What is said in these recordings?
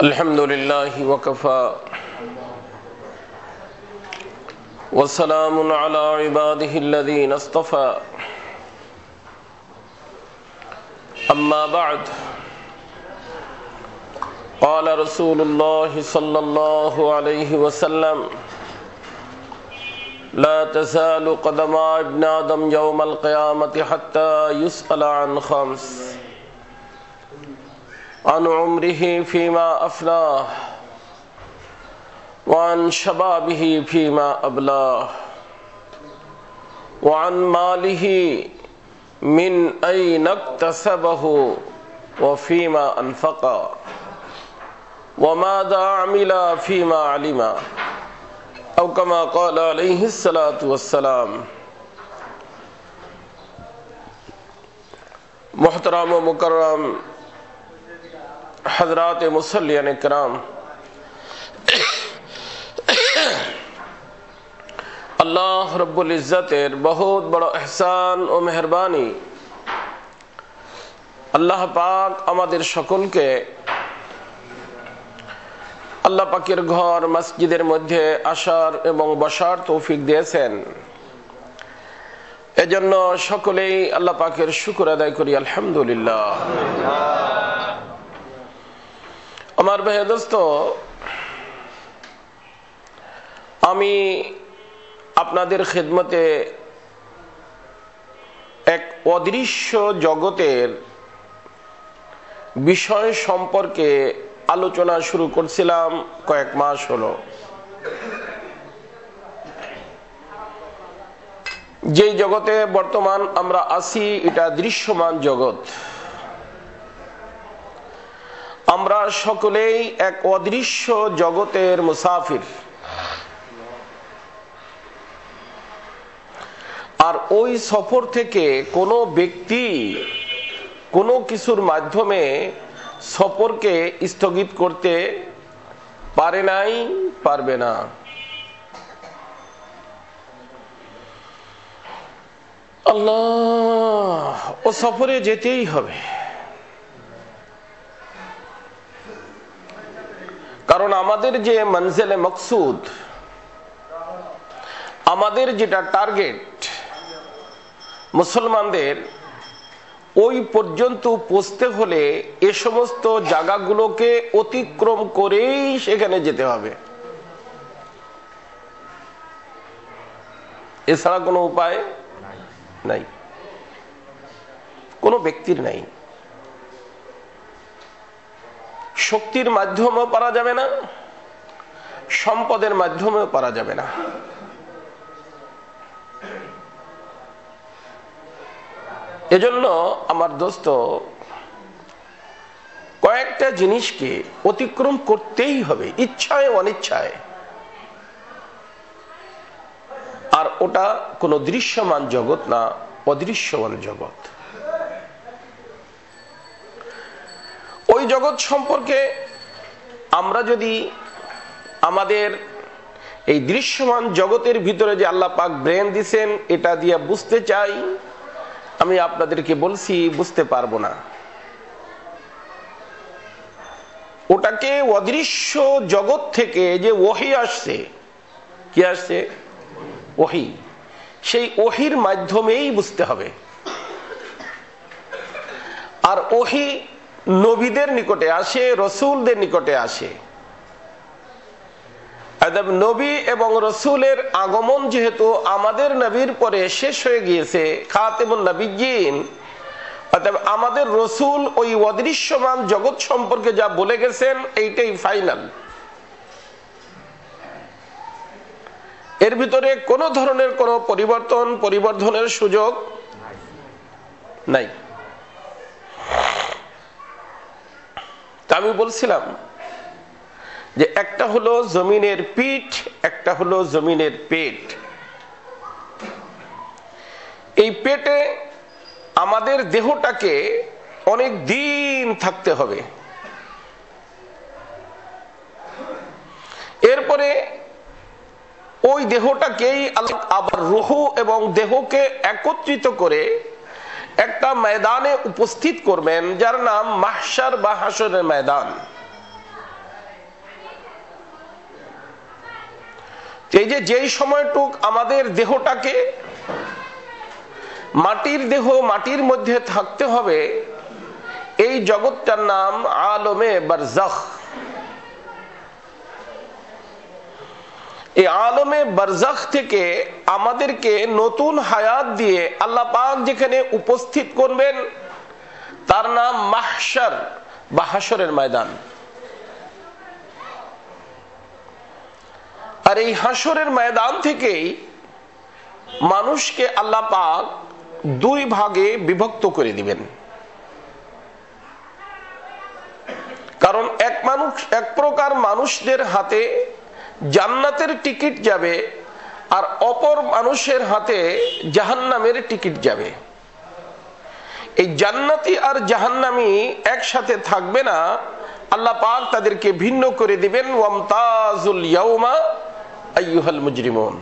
الحمد لله وكفى وسلام على عباده الذين اصطفى أما بعد قال رسول الله صلى الله عليه وسلم لا تزال قدم ابن آدم يوم القيامة حتى يسأل عن خمس عن عمره فيما أفناه وعن شبابه فيما أبلاه وعن ماله من أين اكتسبه وفيما أنفقه وماذا عمل فيما علم أو كما قال عليه الصلاة والسلام۔ محترم و مکرم حضرات مصلیان کرام، اللہ رب العزت بہت بڑا احسان و মেহেরবানি আল্লাহ পাক আমাদের সকলকে আল্লাহ পাকের ঘর মসজিদের মধ্যে আসার এবং বসার তৌফিক দিয়েছেন। এজন্য সকলেই আল্লাহ পাকের শুকর আদায় করি আলহামদুলিল্লাহ। আমার ভাই দোস্ত, আমি আপনাদের খেদমতে এক অদৃশ্য জগতের বিষয় সম্পর্কে আলোচনা শুরু করছিলাম কয়েক মাস হলো। যেই জগতে বর্তমান আমরা আছি এটা দৃশ্যমান জগৎ। আমরা সকলেই এক অদৃশ্য জগতের মুসাফির। আর ওই সফর থেকে কোনো ব্যক্তি কোনো কিছুর মাধ্যমে সফরকে স্থগিত করতে পারে নাই, পারবে না। আল্লাহ, ও সফরে যেতেই হবে। কারণ আমাদের যে মঞ্জিলে মকসুদ, আমাদের যেটা টার্গেট মুসলমানদের, ওই পর্যন্ত পৌঁছতে হলে এ সমস্ত জায়গাগুলোকে অতিক্রম করেই সেখানে যেতে হবে। এছাড়া কোনো উপায় নাই, কোনো ব্যক্তির নাই। শক্তির মাধ্যমেও পারা যাবে না, সম্পদের মাধ্যমেও পারা যাবে না। এজন্য আমার দোস্ত, কয়েকটা জিনিসকে অতিক্রম করতেই হবে, ইচ্ছায় অনিচ্ছায়। আর ওটা কোনো দৃশ্যমান জগৎ না, অদৃশ্যমান জগৎ। ওই জগৎ সম্পর্কে আমরা যদি আমাদের এই দৃশ্যমান জগতের ভিতরে যে আল্লাহ পাক ব্রেন দিছেন, এটা দিয়ে বুঝতে চাই, আমি আপনাদেরকে বলছি বুঝতে পারবো না। ওটাকে অদৃশ্য জগৎ থেকে যে ওহী আসছে, কি আসছে? ওহী। সেই ওহীর মাধ্যমেই বুঝতে হবে। আর ওহী নবীদের নিকটে আসে, রাসূলদের নিকটে আসে। নবী এবং রাসূলের আগমন যেহেতু আমাদের নবীর পরে শেষ হয়ে গিয়েছে, খাতেমুন নবিয়্যিন, অতএব আমাদের রাসূল ওই অদৃশ্যমান জগৎ সম্পর্কে যা বলে গেছেন এইটাই ফাইনাল। এর ভিতরে কোনো ধরনের কোনো পরিবর্ধনের সুযোগ নাই। তা আমি বলছিলাম যে একটা হলো জমিনের পিঠ, একটা হলো জমিনের পেট। এই পেটে আমাদের দেহটাকে অনেক দিন থাকতে হবে। এরপরে ওই দেহটাকেই আবার রূহ এবং দেহকে একত্রিত করে একটা ময়দানে উপস্থিত করবেন, যার নাম মাহশার বা হাসরের ময়দান। এই যে যেই সময়টুক আমাদের দেহটাকে মাটির দেহ, মাটির মধ্যে থাকতে হবে, এই জগৎটার নাম আলমে বারজাখ। এই আলমে বারজাখ থেকে আমাদেরকে নতুন হায়াত দিয়ে আল্লাহ পাক যেখানে উপস্থিত করবেন তার নাম মাহশার বা হাসরের ময়দান। আর এই হাসরের ময়দান থেকেই মানুষকে আল্লাহ পাক দুই ভাগে বিভক্ত করে দিবেন। কারণ এক প্রকার মানুষদের হাতে জান্নাতের টিকিট যাবে, আর অপর মানুষের হাতে জাহান্নামের টিকিট যাবে। এই জান্নাতি আর জাহান্নামী একসাথে থাকবে না, আল্লাহ পাক তাদেরকে ভিন্ন করে দিবেন। ওয়ামতাজুল ইয়াউমা আইয়ুহাল মুজরিমুন।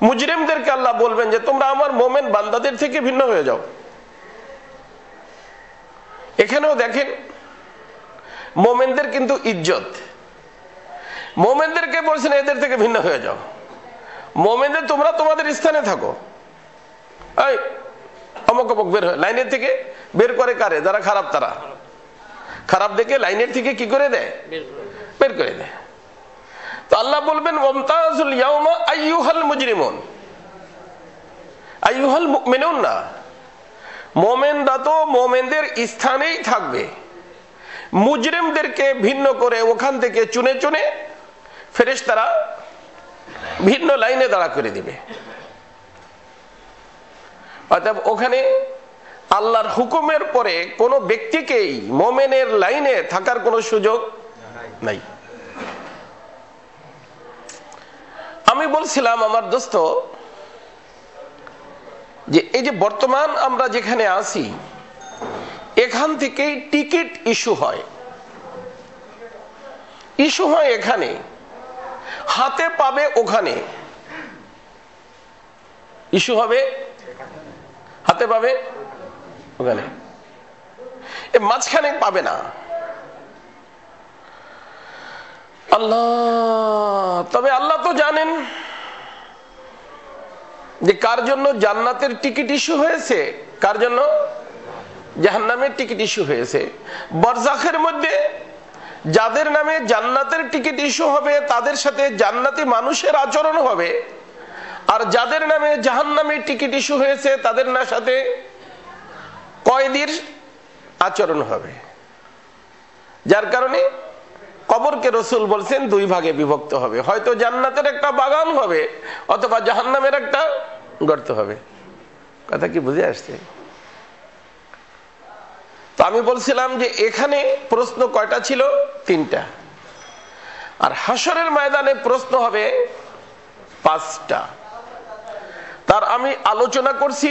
মুজরিমদেরকে আল্লাহ বলবেন যে তোমরা আমার মোমেন বান্দাদের থেকে ভিন্ন হয়ে যাও। এখানেও দেখেন মোমেনদের কিন্তু ইজ্জত, মোমেনদেরকে বলছেন এদের থেকে ভিন্ন হয়ে যাও। মোমেনদের তোমরা তোমাদের স্থানে থাকো। এই অমক অমক বের হয়, লাইনের থেকে বের করে কারে? যারা খারাপ, তারা খারাপ দেখে লাইনের থেকে কি করে দেয়? বের করে দেয়। তো আল্লাহ বলবেন ওয়ামতাজুল ইয়াউমা আইয়ুহাল মুজরিমুন, আইয়ুহাল মুমিনুন না। মোমেনরা তো মোমেনদের স্থানেই থাকবে, মুজরিমদেরকে ভিন্ন করে ওখান থেকে চুনে চুনে ফেরেশতারা ভিন্ন লাইনে দাঁড়া করে দিবে। অর্থাৎ ওখানে আল্লাহর হুকুমের পরে কোনো ব্যক্তিকেই মোমেনের লাইনে থাকার কোনো সুযোগ নাই। আমি বলছিলাম আমার দোস্ত যে এই যে বর্তমান আমরা যেখানে আছি, এখান থেকেই টিকিট ইস্যু হয়। ইস্যু হয় এখানে, হাতে পাবে ওখানে। ইস্যু হবে হাতে পাবে ওখানে, মাঝখানে পাবে না। আল্লাহ, তবে আল্লাহ তো জানেন যে কার জন্য জান্নাতের টিকিট ইস্যু হয়েছে, কার জন্য জাহান্নামের টিকিট ইস্যু হয়েছে। বারজাখের মধ্যে যাদের নামে জান্নাতের টিকিট ইস্যু হবে তাদের সাথে জান্নাতি মানুষের আচরণ হবে, আর যাদের নামে জাহান্নামের টিকিট ইস্যু হয়েছে তাদের সাথে কয়েদির আচরণ হবে। যার কারণে কবরকে রসুল বলছেন দুই ভাগে বিভক্ত হবে, হয়তো জান্নাতের একটা বাগান হবে অথবা জাহান্নামের একটা গর্ত হবে। কথা কি বুঝে আসছে? তো আমি বলছিলাম যে এখানে প্রশ্ন কয়টা ছিল? 3টা। আর হাসরের ময়দানে প্রশ্ন হবে 5টা। তার আমি আলোচনা করছি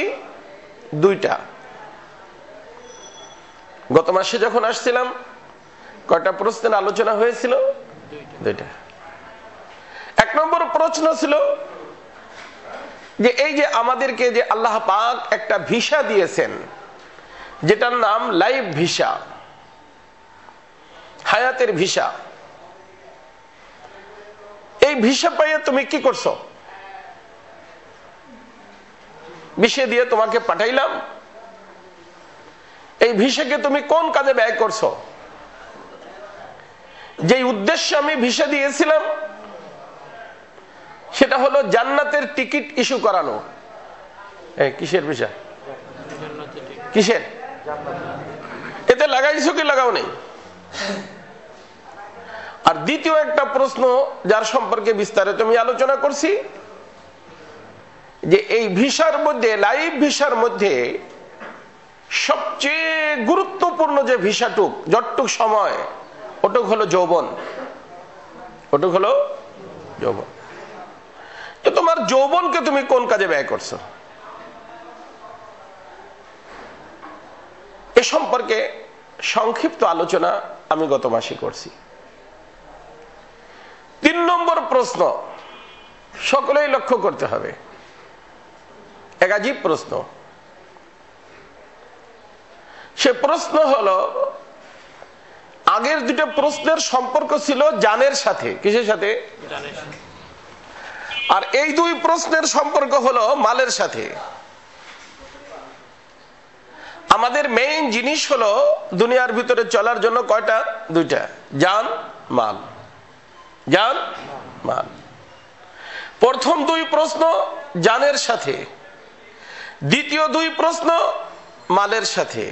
2টা। গত মাসে যখন আসছিলাম কয়টা প্রশ্নের আলোচনা হয়েছিল? 2টা। 1 নম্বর প্রশ্ন ছিল যে এই যে আমাদেরকে যে আল্লাহ পাক একটা ভিসা দিয়েছেন, যেটার নাম লাইফ ভিসা, হায়াতের ভিসা, এই ভিসা পাইয়ে তুমি কি করছো? ভিসা দিয়ে তোমাকে পাঠাইলাম, এই ভিসাকে তুমি কোন কাজে ব্যয় করছো? যে উদ্দেশ্যে আমি ভিসা দিয়েছিলাম সেটা হলো জান্নাতের টিকিট ইস্যু করানো। কিসের ভিসা? কিসের? এতে লাগাইছো কি লাগাও নেই? আর দ্বিতীয় একটা প্রশ্ন যার সম্পর্কে বিস্তারিত আমি আলোচনা করছি, যে এই ভিসার মধ্যে, লাইফ ভিসার মধ্যে সবচেয়ে গুরুত্বপূর্ণ যে ভিসাটুক, যতটুক সময়, ওটুক হলো যৌবন। ওটুক হলো যৌবন। তো তোমার যৌবনকে তুমি কোন কাজে ব্যয় করছো? এ সম্পর্কে সংক্ষিপ্ত আলোচনা আমি গত মাসে করছি। 3 নম্বর প্রশ্ন সকলেই লক্ষ্য করতে হবে, এক আজীব প্রশ্ন। সে প্রশ্ন হলো আগের দুটো প্রশ্নের সম্পর্ক ছিল জানের সাথে, কিসের সাথে? আর এই দুই প্রশ্নের সম্পর্ক হলো মালের সাথে। আমাদের মেইন জিনিস হলো দুনিয়ার ভিতরে চলার জন্য কয়টা? দুইটা, জান মাল। জান মাল। প্রথম দুই প্রশ্ন জানের সাথে, দ্বিতীয় দুই প্রশ্ন মালের সাথে।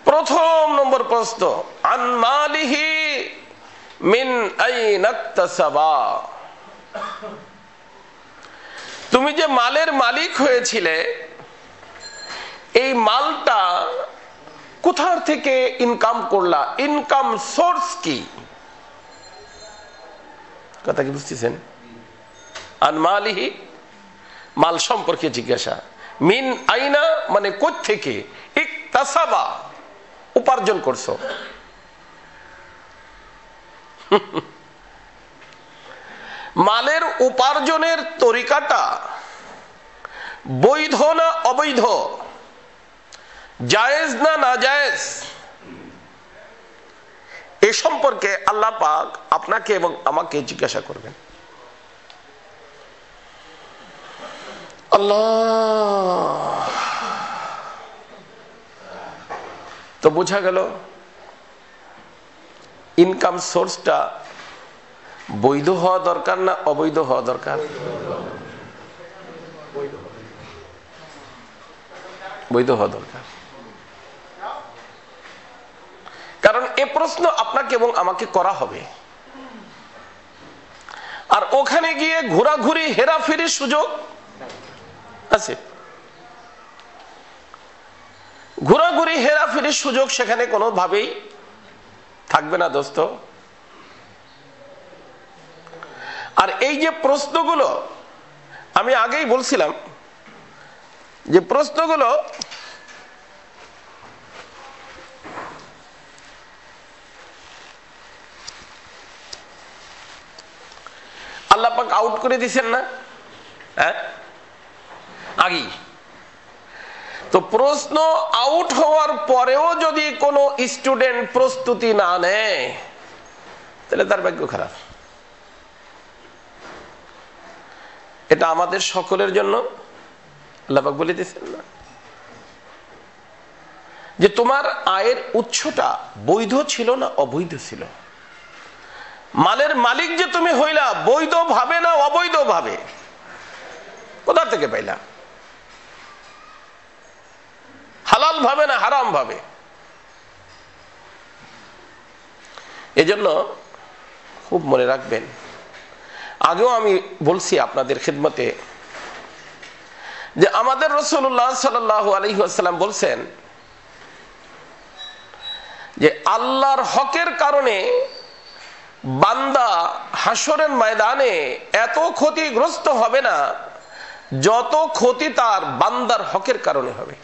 প্রথম নম্বর প্রশ্ন, আন মালিহি মিন আইনা ইকতাসাবা। তুমি যে মালের মালিক হয়েছিলে, এই মালটা কোথা থেকে ইনকাম করলা? ইনকাম সোর্স কি? কথা কি বুঝতেছেন? আন মালিহি, মাল সম্পর্কে জিজ্ঞাসা। মিন আইনা মানে কোত্থেকে, ইকতাসাবা উপার্জন করছো। মালের উপার্জনের তরিকাটা বৈধ না অবৈধ, জায়েজ না নাজায়েজ, এ সম্পর্কে আল্লাহ পাক আপনাকে এবং আমাকে জিজ্ঞাসা করবেন। আল্লাহ, তো বোঝা গেল ইনকাম সোর্সটা বৈধ হওয়া দরকার না অবৈধ হওয়া দরকার? বৈধ হওয়া দরকার। কারণ এ প্রশ্ন আপনাকে এবং আমাকে করা হবে। আর ওখানে গিয়ে ঘোরাঘুরি হেরাফেরির সুযোগ আছে? ঘোরাঘুরি হেরাফেরির সুযোগ সেখানে কোনোভাবেই থাকবে না দোস্ত। আর এই যে প্রশ্নগুলো আমি আগেই বলছিলাম, যে প্রশ্নগুলো আল্লাহ পাক আউট করে দিয়েছেন না? হ্যাঁ, আগেই তো। প্রশ্ন আউট হওয়ার পরেও যদি কোনো স্টুডেন্ট প্রস্তুতি না নেয়, তাহলে তার ভাগ্য খারাপ। এটা আমাদের সকলের জন্য আল্লাহ পাক বলে দিয়েছেন না যে তোমার আয়ের উৎসটা বৈধ ছিল না অবৈধ ছিল? মালের মালিক যে তুমি হইলা, বৈধ ভাবে না অবৈধ ভাবে? কোথা থেকে পাইলা? হালাল ভাবে না হারাম ভাবে? এজন্য খুব মনে রাখবেন। আগেও আমি বলছি আপনাদের খিদমতে যে আমাদের রাসূলুল্লাহ সাল্লাল্লাহু আলাইহি ওয়াসাল্লাম বলছেন যে আল্লাহর হকের কারণে বান্দা হাসরের ময়দানে এত ক্ষতিগ্রস্ত হবে না যত ক্ষতি তার বান্দার হকের কারণে হবে।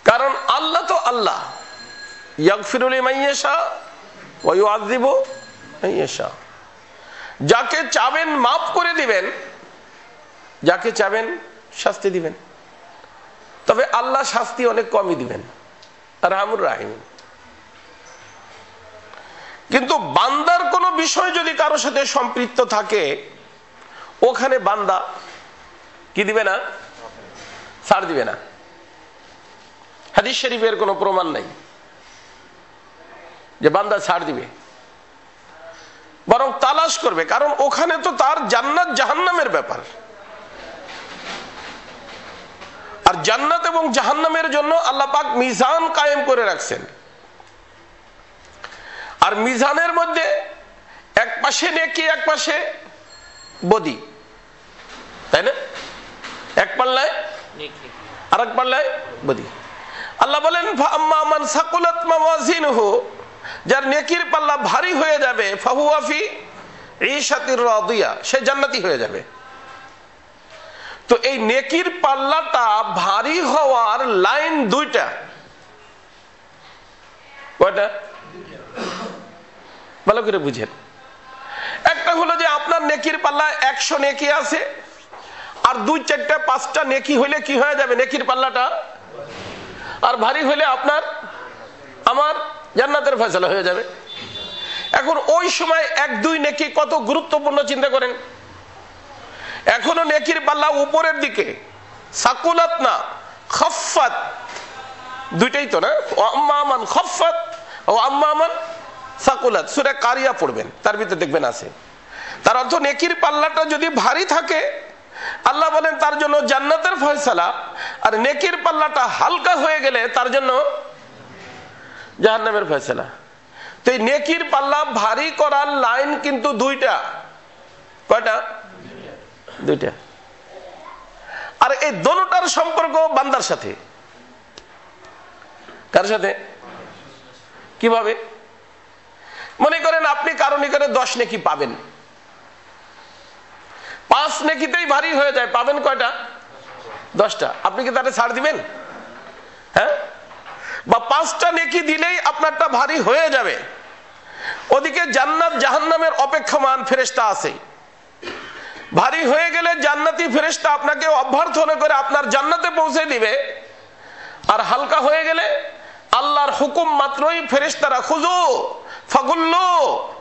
কারণ আল্লাহ তো আল্লাহ, ইয়াগফিরু লিমান ইয়াশা ওয়া ইউআযযিবু মান ইয়াশা। যাকে চাবেন মাফ করে দিবেন, যাকে চাবেন শাস্তি দিবেন। তবে আল্লাহ শাস্তি অনেক কমই দিবেন, রাহমুর রাহিম। কিন্তু বান্দার কোনো বিষয় যদি কারোর সাথে সম্পৃক্ত থাকে, ওখানে বান্দা কি দিবে না? ছাড় দিবে না। হাদিস শরীফের কোনো প্রমাণ নাই যে বান্দা ছাড় দিবে, বরং তালাশ করবে। কারণ ওখানে তো তার জান্নাত জাহান্নামের ব্যাপার। আর জান্নাত এবং জাহান্নামের জন্য আল্লাহ পাক মিজান কায়েম করে রাখছেন। আর মিজানের মধ্যে এক পাশে নেকি, এক পাশে বদি, তাই না? এক পাল্লায় নেকি, আর এক পাল্লায় বদি। আল্লাহ বলেন ফাআম্মা মান সাকুলাত মাওয়াজিনুহু, যার নেকির পাল্লা ভারী হয়ে যাবে, ফাহুয়া ফি ঈশাতির রাদিয়া, সে জান্নাতি হয়ে যাবে। তো এই নেকির পাল্লাটা ভারী হওয়ার লাইন দুইটা। কয়টা? ভালো করে বুঝেন। একটা হলো যে আপনার নেকির পাল্লা 100 নেকি আছে, আর 2, 4, 5টা নেকি হইলে কি হয়ে যাবে? নেকির পাল্লাটা আর ভারী হইলে আপনার আমার জান্নাতের ফয়সালা হয়ে যাবে। এখন ওই সময় 1, 2 নেকি কত গুরুত্বপূর্ণ চিন্তা করেন। এখনো নেকির পাল্লা উপরের দিকে, সাকুলাত না খাফফাত, দুইটাই তো না, আম্মা মান খাফফাত ও আম্মা মান সাকুলাত। সূরা কারিয়া পড়বেন, তার ভিতরে দেখবেন আছে। তার অর্থ নেকির পাল্লাটা যদি ভারী থাকে আল্লাহ বলেন তার জন্য জান্নাতের ফয়সালা, আর নেকির পাল্লাটা হালকা হয়ে গেলে তার জন্য জাহান্নামের ফয়সালা। তো এই নেকির পাল্লা ভারী করার লাইন কিন্তু দুইটা। কয়টা? দুইটা। আর এই দোনোটার সম্পর্ক বান্দার সাথে। কার সাথে? কিভাবে? মনে করেন আপনি কারো নিকটে 10 নেকি পাবেন, 5 নেকিতেই ভারী হয়ে যায়, পাবেন কয়টা? 10টা। আপনি কি তাতে ছাড় দিবেন? হ্যাঁ? বা 5টা নেকি দিলেই আপনারটা ভারী হয়ে যাবে। ওদিকে জান্নাত জাহান্নামের অপেক্ষমান ফেরেশতা আছে। ভারী হয়ে গেলে জান্নাতি ফেরেশতা আপনাকে অভ্যর্থনা করে আপনার জান্নাতে পৌঁছে দিবে, আর হালকা হয়ে গেলে আল্লাহর হুকুম মাত্রই ফেরেশতারা খুযু ফাগুল্লু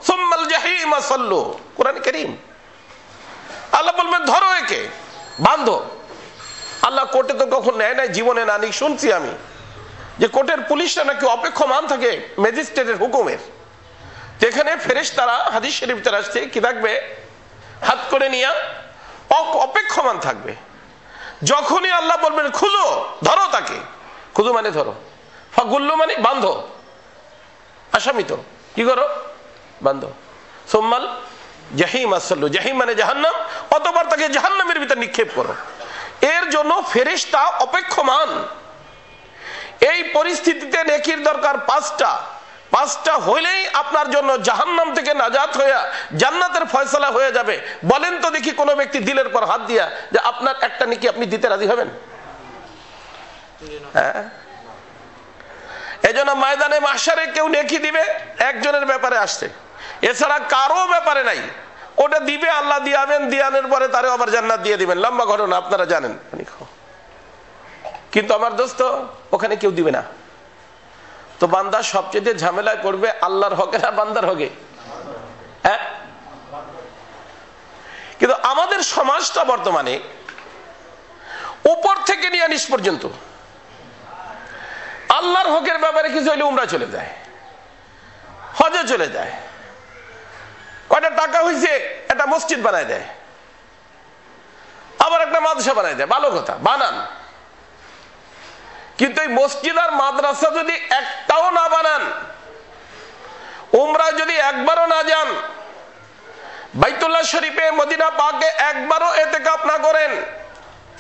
সুম্মাল জাহিমা সাল্লু, কোরআন কারীম। আল্লাহ বলবেন ধরো একে, বাঁধো। আল্লাহ কোর্টে তো কখন নেয় নাই, জীবনে না নিক শুনছি আমি যে কোর্টের পুলিশরা নাকি অপেক্ষমান থাকে ম্যাজিস্ট্রেটের হুকুমের। তো এখানে ফেরেশতারা হাদিস শরীফে আসছে কি থাকবে? হাত করে নিয়ে অপেক্ষমান থাকবে। যখনই আল্লাহ বলবেন খুঁজো, ধরো তাকে, খুঁজো মানে ধরো, ফাগুল্লু মানে বাঁধো, আসামি তো কি করো? বাঁধো। সুম্মাল জাহিম আসল্লু, জাহিম মানে জাহান্নাম, অতঃপর তাকে জাহান্নামের ভিতর নিক্ষেপ করো। এর জন্য ফেরেশতা অপেক্ষমান। এই পরিস্থিতিতে নেকির দরকার 5টা। 5টা হইলেই আপনার জন্য জাহান্নাম থেকে নাজাত হয়ে জান্নাতের ফয়সালা হয়ে যাবে। বলেন তো দেখি কোন ব্যক্তি দিলের পর হাত দিয়া যে আপনার একটা নেকি আপনি দিতে রাজি হবেন? হ্যাঁ। এজন্য ময়দানে মাহশারে কেউ নেকি দিবে একজনের ব্যাপারে আসছে, এছাড়া কারো ব্যাপারে নাই। ওটা দিবে আল্লাহ, দিয়াবেন, দিয়ানের পরে তারে আবার জান্নাত দিয়ে দিবেন। লম্বা ঘটনা, আপনারা জানেন। কিন্তু আমার দোস্ত, ওখানে কেউ দিবে না। তো বান্দা সবচেয়ে ঝামেলায় পড়বে আল্লাহর হকে না বান্দার হকে? হ্যাঁ। কিন্তু আমাদের সমাজটা বর্তমানে উপর থেকে নিয়ে নিচ পর্যন্ত আল্লাহর হকের ব্যাপারে কিছু হইলে উমরা চলে যায়, হজে চলে যায়, কয়টা টাকা হয়েছে একটা মসজিদ বানায় দেয়, আবার একটা মাদ্রাসা বানায় দেয়। ভালো কথা, বানান। কিন্তু এই মসজিদ আর মাদ্রাসা যদি একটাও না বানান, উমরা যদি একবারও না যান, বাইতুল্লাহ শরীফে মদিনা পাকে একবারও ইতিকাফ না করেন,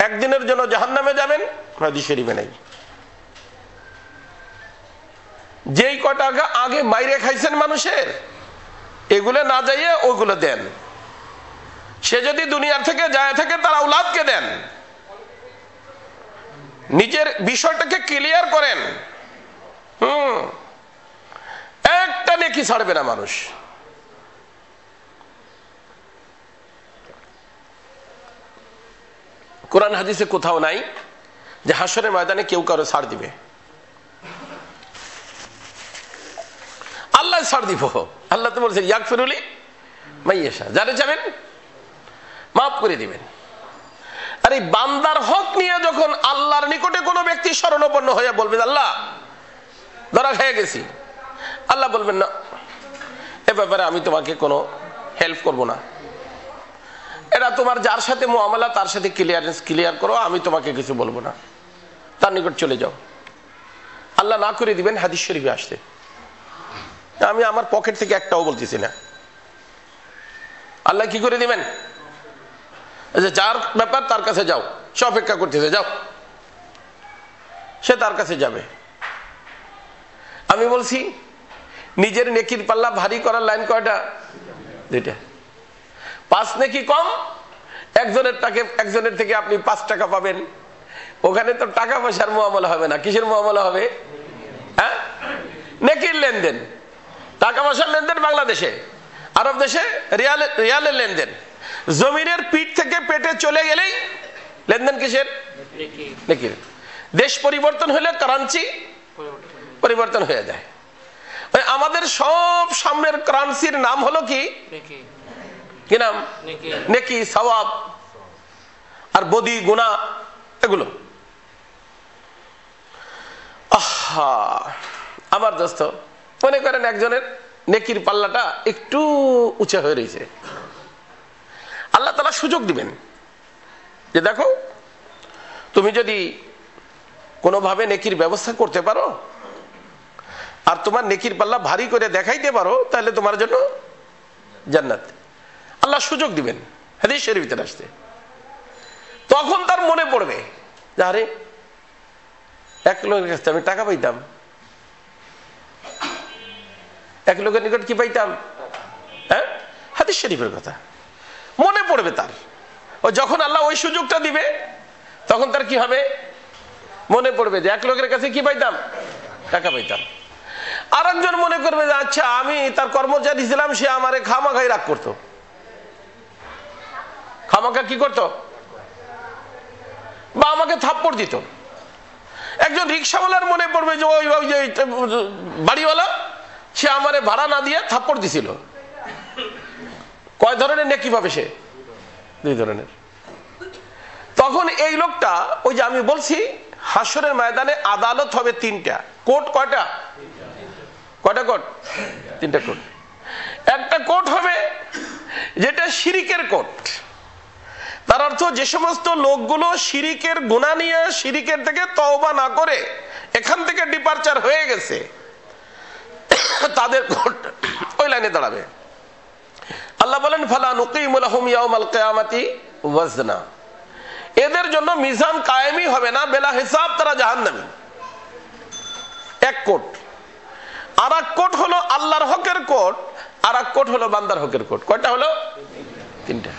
একদিনের জন্য জাহান্নামে যাবেন। হাদিস শরীফে নাই। যেই কটা আগে মাইরে খাইছেন মানুষের, এগুলো না যাইয়ে ওইগুলো দেন। সে যদি দুনিয়ার থেকে যায় থাকে তার আওলাদকে দেন। নিজের বিষয়টাকে ক্লিয়ার করেন। একটা নেকি ছাড়বে না মানুষ। কোরআন হাদিসে কোথাও নাই যে হাসরের ময়দানে কেউ কারো ছাড় দিবে। আল্লাহ ছাড় দিব। আল্লাহ তো বলছেন ইয়াগফিরুলি মাইয়াশা, যারা যাবেন মাফ করে দিবেন। আর এই বান্দার হক নিয়ে যখন আল্লাহর নিকটে কোনো ব্যক্তি শরণাপন্ন হয়ে বলবে আল্লাহ ধরা খেয়ে গেছি, আল্লাহ বলবেন না, এ ব্যাপারে আমি তোমাকে কোনো হেল্প করব না। এরা তোমার যার সাথে মুআমালা তার সাথে ক্লিয়ার করো, আমি তোমাকে কিছু বলবো না, তার নিকট চলে যাও। আল্লাহ না করে দিবেন। হাদিস শরীফে আসছে। আমি আমার পকেট থেকে একটাও বলতেছি না। আল্লাহ কি করে দিবেন? যার ব্যাপার তার কাছে যাও, সে অপেক্ষা করতেছে, যাও, সে তার কাছে যাবে। আমি বলছি নিজের নেকির পাল্লা ভারী করার লাইন কয়টা? 2টা। 5 নেকি কম, একজনের থেকে আপনি 5 টাকা পাবেন। ওখানে তো টাকা পয়সার মুআমালা হবে না, কিসের মুআমালা হবে? হ্যাঁ, নেকির লেনদেন। টাকা পয়সার লেনদেন বাংলাদেশে, আরব দেশে রিয়ালের লেনদেন। জমিনের পিঠ থেকে পেটে চলে গেলেই লেনদেন কিসের? নেকির। দেশ পরিবর্তন হলে কারেন্সি পরিবর্তন হয়ে যায়। আমাদের সব সামনের কারেন্সির নাম হলো কি? কি নাম? নেকি, সওয়াব আর বদি গুনাহ এগুলো। আমার দোস্ত, মনে করেন একজনের নেকির পাল্লাটা একটু উঁচা হয়ে রয়েছে, আল্লাহ তাআলা সুযোগ দিবেন যে দেখো তুমি যদি কোনোভাবে নেকির ব্যবস্থা করতে পারো আর তোমার নেকির পাল্লা ভারী করে দেখাইতে পারো, তাহলে তোমার জন্য জান্নাত। আল্লাহ সুযোগ দিবেন, হাদিস শরীফের আসছে। তখন তার মনে পড়বে যে আরে এক লোকের কাছে আমি টাকা পাইতাম, এক লোকের নিকট কি পাইতাম? হ্যাঁ, হাদিস শরীফের কথা মনে পড়বে তার। ও যখন আল্লাহ ওই সুযোগটা দিবে তখন তার কি হবে? মনে পড়বে যে এক লোকের কাছে কি পাইতাম? টাকা পাইতাম। আর একজন মনে করবে যে আচ্ছা আমি তার কর্মচারী ছিলাম, সে আমারে খামাখাই রাগ করতো, খামাখা কি করতো? বা আমাকে থাপ্পড় দিত। একজন রিক্সাওয়ালার মনে পড়বে যে ওই যে বাড়িওয়ালা, সে আমারে ভাড়া না দিয়ে থাপ্পড় দিছিল। কয় ধরনের নেকি পাবে সে? দুই ধরনের। তখন এই লোকটা, ওই যে আমি বলছি হাসরের ময়দানে আদালত হবে তিনটা। কোর্ট কয়টা? কয়টা কোর্ট? তিনটা কোর্ট। একটা কোর্ট হবে যেটা শিরিকের কোর্ট। তার অর্থ যে সমস্ত লোকগুলো শিরিকের গুনাহ নিয়ে শিরিকের থেকে তওবা না করে এখান থেকে ডিপারচার হয়ে গেছে, তাদের কোর্ট ওই লাইনে দাঁড়াবে। আল্লাহ বলেন ফালা নুকিমু লাহুম ইয়াউমাল কিয়ামাতি ওয়াজনা, এদের জন্য মিজান কায়েমই হবে না, বেলা হিসাব তারা জাহান্নামী। এক কোর্ট। আর এক কোর্ট হলো আল্লাহর হকের কোর্ট, আর এক কোর্ট হলো বান্দার হকের কোর্ট। কয়টা হলো? তিনটা।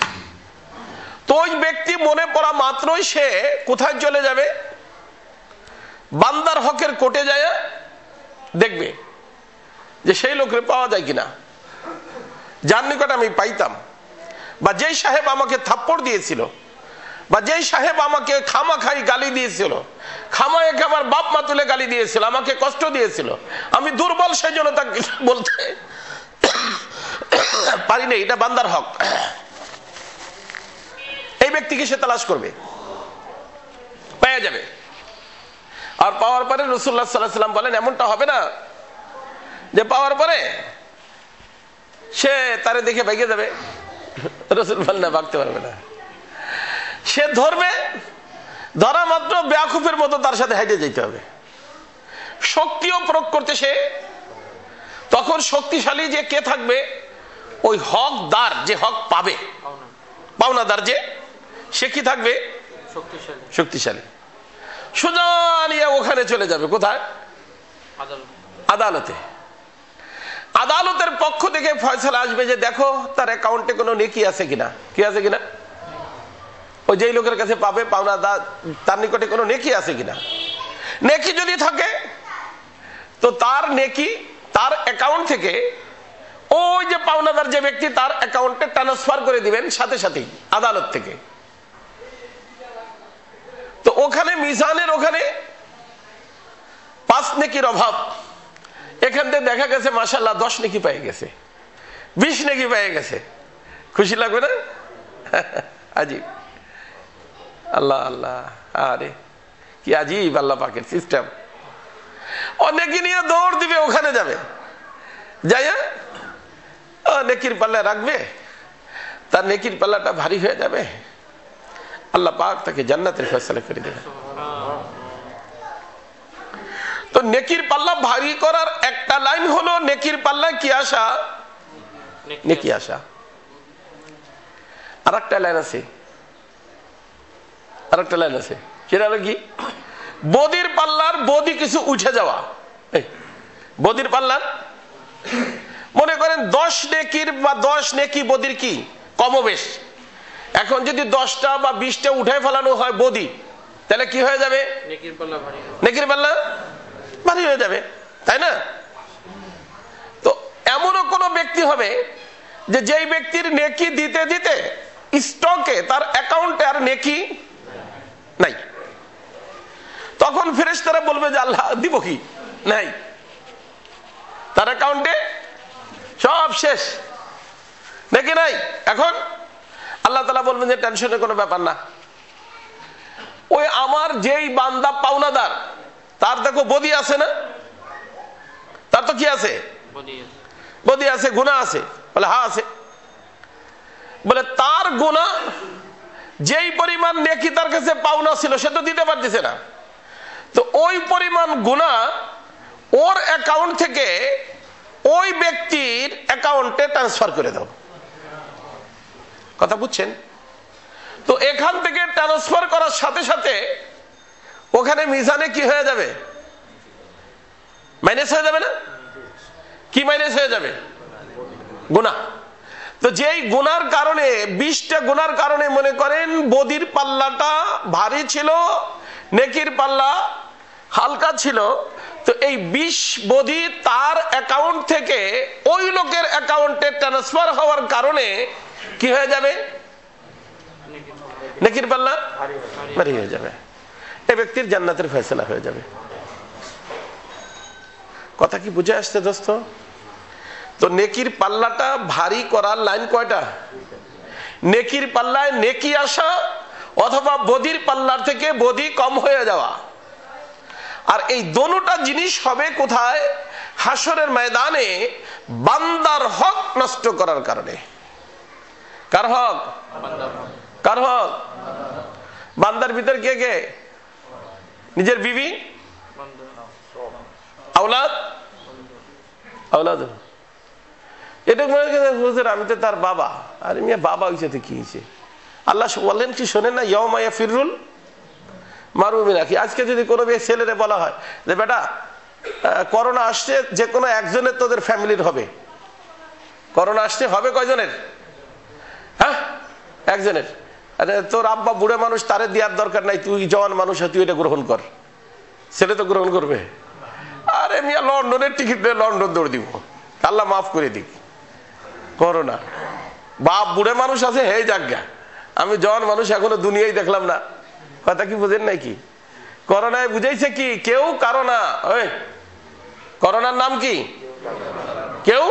তো ওই ব্যক্তি মনে পড়া মাত্রই সে কোথায় চলে যাবে? বান্দার হকের কোর্টে যায় দেখবে যে সেই লোকের পাওয়া যায় কিনা, যার নিকট আমি পাইতাম, বা যেই সাহেব আমাকে থাপ্পড় দিয়েছিল, বা যেই সাহেব আমাকে খামাখাই গালি দিয়েছিল, খামাকে আমার বাপ মা তুলে গালি দিয়েছিল, আমাকে কষ্ট দিয়েছিল, আমি দুর্বল সেই জন্য তাকে বলতে পারিনি, এটা বান্দার হক। এই ব্যক্তিকে সে তালাশ করবে, পেয়ে যাবে। আর পাওয়ার পরে রাসূলুল্লাহ সাল্লাল্লাহু আলাইহি ওয়াসাল্লাম বলেন এমনটা হবে না যে পাওয়ার পরে সে তারে দেখে ভাগে যাবে। রাসূল বলেন ভাগতে পারবে না, সে ধরবে, ধরা মাত্র বেয়াকুফের মতো তার সাথে হেঁটে যেতে হবে। শক্তিও প্রয়োগ করতে সে তখন শক্তিশালী যে কে থাকবে? ওই হকদার, যে হক পাবে, পাওনাদার যে, সে কি থাকবে? শক্তিশালী। সোজা নিয়ে ওখানে চলে যাবে। কোথায়? আদালতে। আদালতের পক্ষ থেকে ফয়সালা আসবে যে দেখো তার অ্যাকাউন্টে কোনো নেকি আছে কিনা। কি আছে কিনা? ওই যেই লোকের কাছে পাবে পাওনাদার, তার নিকটে কোনো নেকি আছে কিনা। নেকি যদি থাকে তো তার নেকি তার অ্যাকাউন্ট থেকে ওই যে পাওনাদার যে ব্যক্তি তার অ্যাকাউন্টে ট্রান্সফার করে দিবেন সাথে সাথেই আদালত থেকে। তো ওখানে মিজানের ওখানে 5 নেকির অভাব, এখান থেকে দেখা গেছে মাশাআল্লাহ 10 নেকি পেয়ে গেছে, 20 নেকি পেয়ে গেছে। খুশি লাগবে না? আজীব। আল্লাহ আল্লাহ, আরে কি আজীব আল্লাহ পাকের সিস্টেম। অনেকে নিয়ে দৌড় দিবে, ওখানে যাবে, যাইয়া নেকির পাল্লা রাখবে, তার নেকির পাল্লাটা ভারী হয়ে যাবে, আল্লাহ পাক তাকে জান্নাতের ফয়সালা করে দেবে। তো নেকির পাল্লা ভারী করার একটা লাইন হলো নেকির পাল্লা কি আসা? নেকি আসা। আর একটা লাইন আছে, আর একটা লাইন আছে, সেটা হলো কি? বদির পাল্লার বদি কিছু উঠে যাওয়া। বদির পাল্লার মনে করেন 10 নেকির বা 10 নেকি বদির কি কমবেশ। এখন যদি 10টা বা 20টা উঠে ফেলানো হয় বদি, তাহলে কি হয়ে যাবে? নেকির পাল্লা ভারী হয়ে যাবে, তাই না? তো এমনও কোন ব্যক্তি হবে যে যেই ব্যক্তির নেকি দিতে দিতে স্টকে তার অ্যাকাউন্টে আর নেকি নাই। তখন ফেরেশতারা বলবে যে আল্লাহ দিব কি? নাই, তার অ্যাকাউন্টে সব শেষ, নাকি নাই? এখন আল্লাহ তাআলা বলবেন যে টেনশনের কোনো ব্যাপার না, ওই আমার যেই বান্দা পাওনাদার তার দেখো বদি আছে না, তার তো কি আছে? বদি আছে, গুনাহ আছে। বলে হ্যাঁ আছে। বলে তার গুনাহ যেই পরিমাণ নেকি তার কাছে পাওনা ছিল সে তো দিতে পারতেছে না, তো ওই পরিমাণ গুনাহ ওর অ্যাকাউন্ট থেকে ওই ব্যক্তির অ্যাকাউন্টে ট্রান্সফার করে দাও। কথা বুঝছেন? তো এখান থেকে ট্রান্সফার করার সাথে সাথে ওখানে মিজানে কি হয়ে যাবে? মাইনাস হয়ে যাবে না? কি মাইনাস হয়ে যাবে? গুনাহ। তো যেই গুনার কারণে 20টা গুনার কারণে মনে করেন বদির পাল্লাটা ভারী ছিল, নেকির পাল্লা হালকা ছিল, তো এই 20 বদি তার অ্যাকাউন্ট থেকে ওই লোকের অ্যাকাউন্টে ট্রান্সফার হওয়ার কারণে কি হয়ে যাবে? নেকির পাল্লা ভারী হয়ে যাবে। এই ব্যক্তির জান্নাতের ফয়সালা হয়ে যাবে। কথা কি বুঝে আসছে দোস্ত? তো নেকির পাল্লাটা ভারী করার লাইন কয়টা? নেকির পাল্লায় নেকি আসা অথবা বদির পাল্লার থেকে বদি কম হয়ে যাওয়া। আর এই দোনোটা জিনিস হবে কোথায়? হাসরের ময়দানে বান্দার হক নষ্ট করার কারণে। কার হক? কার হক? বান্দার ভিতর কে কে? নিজের বিবি, আওলাদ, আওলাদ। এটা আমি তো তার বাবা। আরে মিয়া বাবা হয়েছে তো কি হয়েছে? আল্লাহ বলেন কি শোনেন না, ইয়াউমা ইয়াফিরুল মারউ মিন আখি। আজকে যদি কোনো ছেলেরে বলা হয় যে বেটা করোনা আসছে, যে কোনো একজনের তোদের ফ্যামিলির হবে। করোনা আসছে, হবে কয়জনের? হ্যাঁ, একজনের। আরে তোর আব্বা বুড়ে মানুষ, তারে দেওয়ার দরকার নাই, তুই জওয়ান মানুষ, তুই এটা গ্রহণ কর। ছেলে তো গ্রহণ করবে। আরে মিয়া লন্ডনের টিকিট নিয়ে লন্ডন দৌড় দিব, আল্লাহ মাফ করে দিক। করোনা বাপ বুড়ে মানুষ আছে, হে জায়গা, আমি জওয়ান মানুষ এখনো দুনিয়ায় দেখলাম না। কথা কি বুঝেন নাকি? করোনায় বুঝাইছে কি? কেউ কারো না। ওই করোনার নাম কি? কেউ,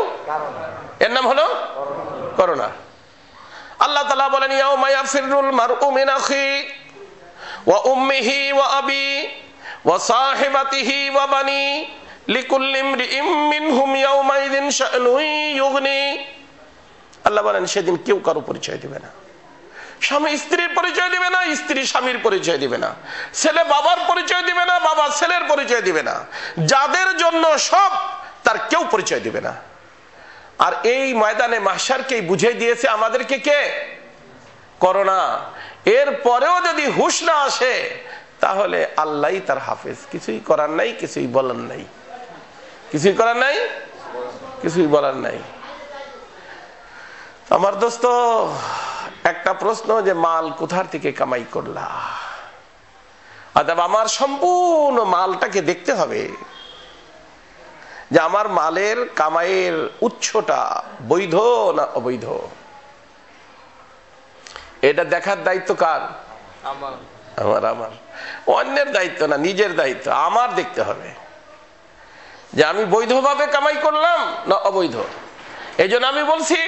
এর নাম হলো করোনা। আল্লাহ তাআলা বলেন ইয়াউমা ইয়াফিরুল মারউ মিন আখি ওয়া উম্মিহি ওয়া আবি ওয়া সাহিবাতিহি ওয়া বানি লিকুল্লি ইমরিইম মিনহুম ইয়াউমাইযিন শা'নুন ইউগনি। আল্লাহ বলেন সেদিন কেউ কারো পরিচয় দিবে না। স্বামী স্ত্রীর পরিচয় দিবে না, স্ত্রী স্বামীর পরিচয় দিবে না, ছেলে বাবার পরিচয় দিবে না, বাবা ছেলের পরিচয় দিবে না। যাদের জন্য সব, তার কেউ পরিচয় দিবে না। আর এই ময়দানে মাহশারকেই বুঝিয়ে দিয়েছে আমাদেরকে কে? করোনা। এর পরেও যদি হুঁশ না আসে তাহলে আল্লাহই তার হাফেজ, কিছুই করার নাই, কিছুই বলার নাই, কিছুই করার নাই, কিছুই বলার নাই। আমার দোস্ত, একটা প্রশ্ন যে মাল কোথার থেকে কামাই করলা? অর্থাৎ আমার সম্পূর্ণ মালটাকে দেখতে হবে যে আমার মালের কামাইয়ের উৎসটা বৈধ না অবৈধ। এটা দেখার দায়িত্ব কার? আমার। আমার আমার অন্যের দায়িত্ব না, নিজের দায়িত্ব। আমার দেখতে হবে যে আমি বৈধভাবে কামাই করলাম না অবৈধ। এই জন্য আমি বলছি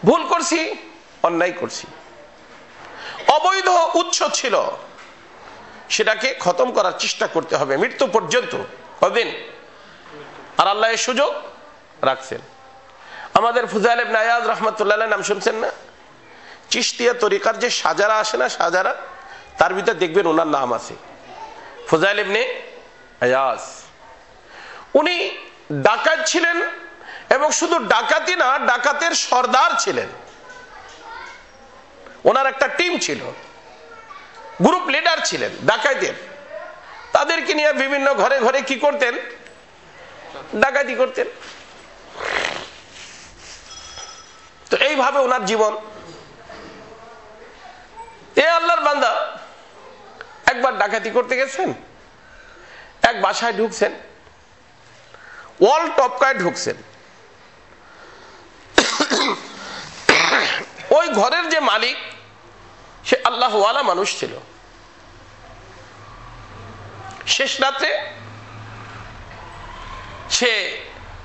ভুল করছি, অন্যায় করছি, অবৈধ উৎস ছিল, সেটাকে খতম করার চেষ্টা করতে হবে মৃত্যু পর্যন্ত। কতদিন? আর আল্লাহ এই সুযোগ রাখছেন। আমাদের ফুজাইল ইবনে আয়াজ রাহমাতুল্লাহ আলাইহি নাম শুনছেন না? চিশতিয়া তরিকার যে সাজারা আসে না, সাজারা, তার ভিতরে দেখবেন ওনার নাম আছে ফুজাইল ইবনে আয়াজ। উনি ডাকাত ছিলেন, এবং শুধু ডাকাতি না, ডাকাতের সর্দার ছিলেন। ওনার একটা টিম ছিল, গ্রুপ লিডার ছিলেন ডাকাতের। তাদেরকে নিয়ে বিভিন্ন ঘরে ঘরে কি করতেন? ডাকাতি করতেন। তো এইভাবে ওনার জীবন। এ আল্লাহর বান্দা একবার ডাকাতি করতে গেছেন, এক বাসায় ঢুকছেন, ওয়াল টপকায় ঢুকছেন। ওই ঘরের যে মালিক সে আল্লাহওয়ালা মানুষ ছিল, শেষ রাতে সে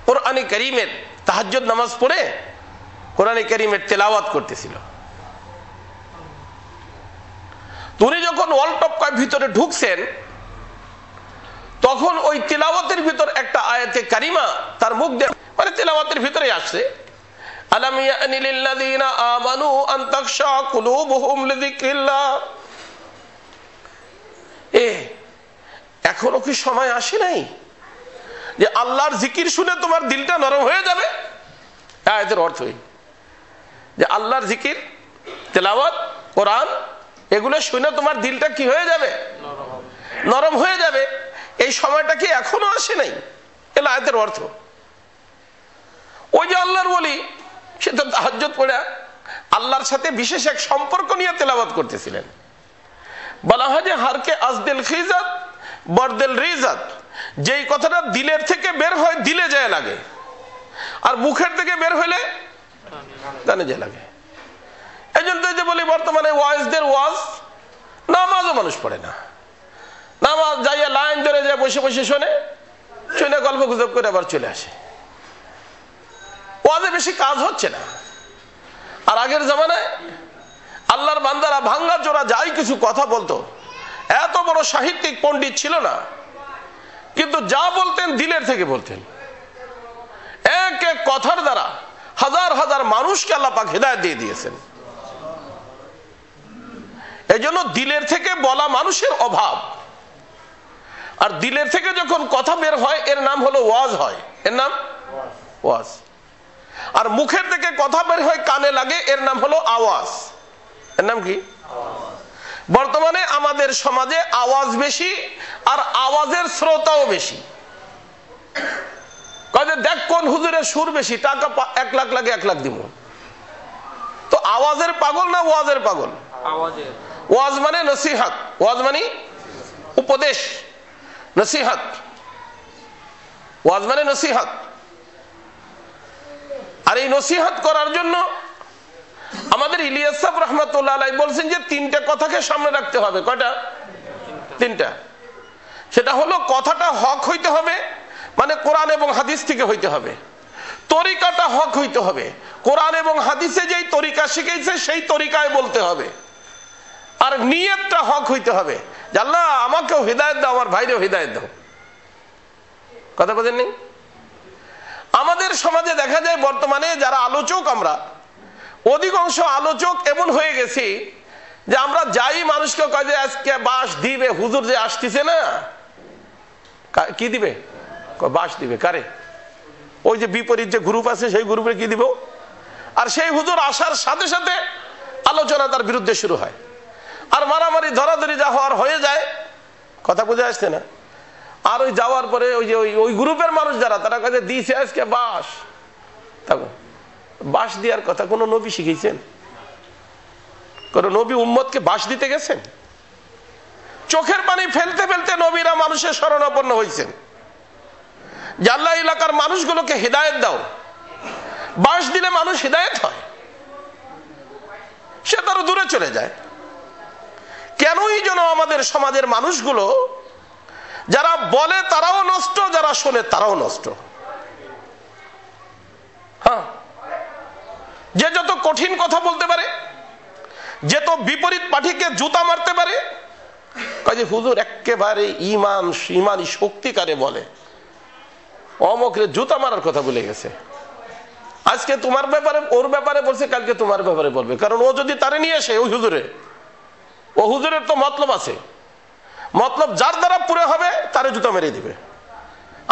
কোরআনে কারীমের তাহাজ্জুদ নামাজ পড়ে কোরআনে কারীমের তেলাওয়াত করতেছিল। উনি যখন ওয়ালটপকায় ভিতরে ঢুকছেন তখন ওই তিলাওয়াতের ভিতর একটা আয়াতে কারিমা তার মুখ দিয়ে মানে তিলাওয়াতের ভিতরে আসছে, আলাম ইয়ানি লিল্লাযিনা আমানু আন তাখশা কুলুবুহুম লিযিকরিল্লাহ। এখনো কি সময় আসে নাই যে আল্লাহর জিকির শুনে তোমার দিলটা নরম হয়ে যাবে? আয়াতের অর্থই যে আল্লাহর জিকির, তেলাওয়াত, কোরআন এগুলো শুনে তোমার দিলটা কি হয়ে যাবে? নরম হয়ে যাবে। এই সময়টা কি এখনো আসে নাই? এর আয়াতের অর্থ। ওই যে আল্লাহর ওলি, সে তো তাহাজ্জুদ পড়ে আল্লাহর সাথে বিশেষ এক সম্পর্ক নিয়ে তেলাওয়াত করতেছিলেন। বলা হয় যে হারকে আজদিল খিজাত বরদিল রিজাত, যেই কথাটা দিলের থেকে বের হয় দিলে যায় লাগে, আর মুখের থেকে বের হইলে কানে যায় লাগে। এই জন্য যে বলি বর্তমানে ওয়াজদের ওয়াজ নামাজও মানুষ পড়ে না, নামাজ যাইয়া লাইন ধরে যায় বসে বসে শোনে, শুনে গল্প গুজব করে আবার চলে আসে। ওয়াজে বেশি কাজ হচ্ছে না। আর আগের জামানায় আল্লাহর বান্দারা ভাঙ্গা চোরা যাই কিছু কথা বলতো, এত বড় সাহিত্যিক পণ্ডিত ছিল না, কিন্তু যা বলতেন দিলের থেকে বলতেন। এক এক কথার দ্বারা হাজার হাজার মানুষকে আল্লাহ পাক হিদায়াত দিয়ে দিয়েছেন। এই জন্য দিলের থেকে বলা মানুষের অভাব, আর দিলের থেকে যখন কথা বের হয় এর নাম হলো ওয়াজ হয়, এর নাম ওয়াজ। আর মুখের থেকে কথা বের হয় কানে লাগে, এর নাম হলো আওয়াজ, এর নাম কি? বর্তমানে আমাদের সমাজে আওয়াজ বেশি আর আওয়াজের শ্রোতাও বেশি। দেখ কোন হুজুরের সুর বেশি, টাকা 1 লাখ লাগে 1 লাখ দিব। তো আওয়াজের পাগল না ওয়াজের পাগল? ওয়াজ মানে নসিহত, ওয়াজ মানে উপদেশ, নসিহত, ওয়াজ মানে নসিহত। আর এই নসিহত করার জন্য আমাদের ইলিয়াস সাহেব রহমাতুল্লাহ আলাইহি বলছেন যে 3টা কথাকে সামনে রাখতে হবে। কয়টা? 3টা। সেটা হলো কথাটা হক হইতে হবে, মানে কোরআন এবং হাদিস থেকে হইতে হবে। তরিকাটা হক হইতে হবে, কোরআন এবং হাদিসে যেই তরিকা শিখাইছে সেই তরিকায় বলতে হবে। আর নিয়তটা হক হইতে হবে যে আল্লাহ আমাকেও হিদায়াত দাও, আমার ভাইরেও হিদায়াত দাও। কথা বলেন নি? আমাদের সমাজে দেখা যায় বর্তমানে যারা আলোচক, আমরা অধিকাংশ আলোচক এমন হয়ে গেছি যে আমরা যাই মানুষকে কয় যে আজকে বাঁশ দিবে, হুজুর যে আসতেছে না, কি দিবে? বাঁশ দিবে। কারে? ওই যে বিপরীত যে গ্রুপ আছে সেই গ্রুপে কি দিব? আর সেই হুজুর আসার সাথে সাথে আলোচনা তার বিরুদ্ধে শুরু হয়, আর মারামারি ধরাধরি যা হওয়ার হয়ে যায়। কথা বুঝে আসছে না? আর ওই যাওয়ার পরে ওই যে ওই গ্রুপের মানুষ যারা, তারা কাছে দিয়েছে আজকে বাঁশ। বাঁশ দেওয়ার কথা কোন নবী শিখেছেন? কোন নবী উম্মতকে বাঁশ দিতে গেছেন? চোখের পানি ফেলতে ফেলতে নবীরা মানুষের শরণাপন্ন হয়েছেন যে আল্লাহ এলাকার মানুষগুলোকে হিদায়াত দাও। বাঁশ দিলে মানুষ হিদায়াত হয়? সে তারও দূরে চলে যায়। কেনই যেন আমাদের সমাজের মানুষগুলো যারা বলে তারাও নষ্ট, যারা শোনে তারাও নষ্ট। হ্যাঁ, যে যত কঠিন কথা বলতে পারে, যে তো বিপরীত পাঠিকে জুতা মারতে পারে, কাজে হুজুর একেবারে ইমানি শক্তিকারে বলে, অমুকরে জুতা মারার কথা বলে গেছে। আজকে তোমার ব্যাপারে, ওর ব্যাপারে বলছে, কালকে তোমার ব্যাপারে বলবে। কারণ ও যদি তারে নিয়ে আসে ওই হুজুরের তো মতলব আছে, মতলব যার দ্বারা পুরে হবে তারে জুতা মেরে দিবে।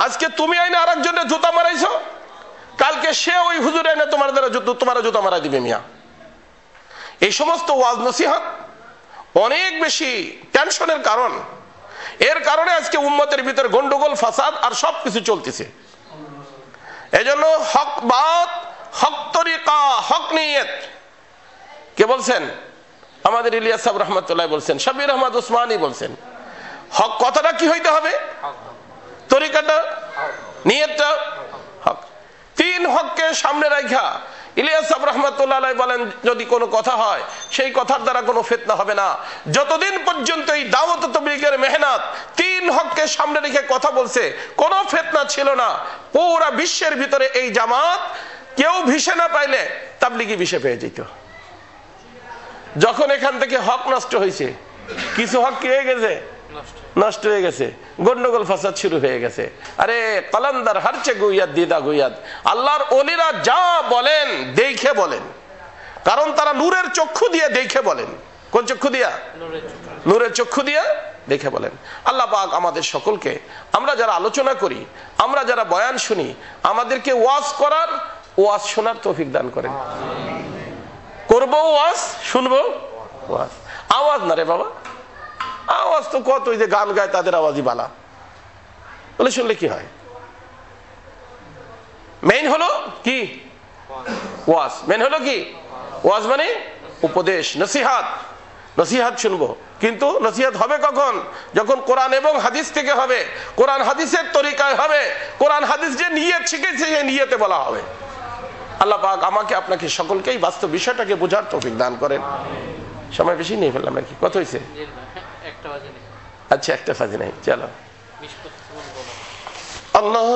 আজকে তুমি আইনে আর একজনের জুতা মারাইছো, কালকে সে ওই হুজুর এনে তোমার জুতা মারাই দিবে। মিয়া, এই সমস্ত ওয়াজ নসিহত অনেক বেশি টেনশনের কারণ। এর কারণে আজকে উম্মতের ভিতরে গন্ডগোল, ফাসাদ আর সবকিছু চলতেছে। এজন্য হক বাত, হক তরিকা, হক নিয়ত। কে বলছেন? আমাদের ইলিয়াস সাহেব রহমাতুল্লাহ বলছেন, শাবির আহমদ ওসমানী বলছেন, হক কথাটা কি হইতে হবে? তরিকাটা, নিয়তটা হক। 3 হককে সামনে রাখা ইলিয়াস সাহেব রাহমাতুল্লাহ আলাইহি বলেন, যদি কোনো কথা হয় সেই কথার দ্বারা কোনো ফিতনা হবে না। যতদিন পর্যন্ত এই দাওয়াত তাবলীগের মেহনত 3 হককে সামনে রেখে কথা বলছে, কোনো ফিতনা ছিল না। পুরো বিশ্বের ভিতরে এই জামাত কেউ ভিসে না পাইলে তাবলীগী ভিসে পেয়ে যেত। যখন এখান থেকে হক নষ্ট হয়েছে, কিছু হক কি হয়ে গেছে? নষ্ট হয়ে গেছে, গন্ডগোল ফাসাদ শুরু হয়ে গেছে। আরে কলন্দার হারচে গুইয়াদ দিদা গুইয়াদ, আল্লাহর ওলিরা যা বলেন দেখে বলেন, কারণ তারা নূরের চক্ষু দিয়ে দেখে বলেন। কোন চক্ষু দিয়া? নূরের চক্ষু দিয়া দেখে বলেন। আল্লাহ পাক আমাদের সকলকে, আমরা যারা আলোচনা করি, আমরা যারা বয়ান শুনি, আমাদেরকে ওয়াজ করার, ওয়াজ শোনার তৌফিক দান করেন। করবো ওয়াজ, শুনবো ওয়াজ। আওয়াজ না রে বাবা, আওয়াজ তো কত, ওই যে গান গায় তাদের আওয়াজই বালা, বলে শুনলে কি হয়? মেইন হলো কি? ওয়াজ। মেইন হলো কি? ওয়াজ মানে উপদেশ, নসিহাত। নসিহাত শুনবো, কিন্তু নসিহাত হবে কখন? যখন কোরআন এবং হাদিস থেকে হবে, কোরআন হাদিসের তরিকায় হবে, কোরআন হাদিস যে নিয়ত শিখেছে সেই নিয়তে বলা হবে। আল্লাহ পাক আমাকে আপনাকে সকলকেই বাস্তব বিষয়টাকে বোঝার তৌফিক দান করেন। সময় বেশি নিয়ে ফেললাম নাকি? কত হয়েছে? আচ্ছা, একটা ফাজি নাই, চলো। আল্লাহ,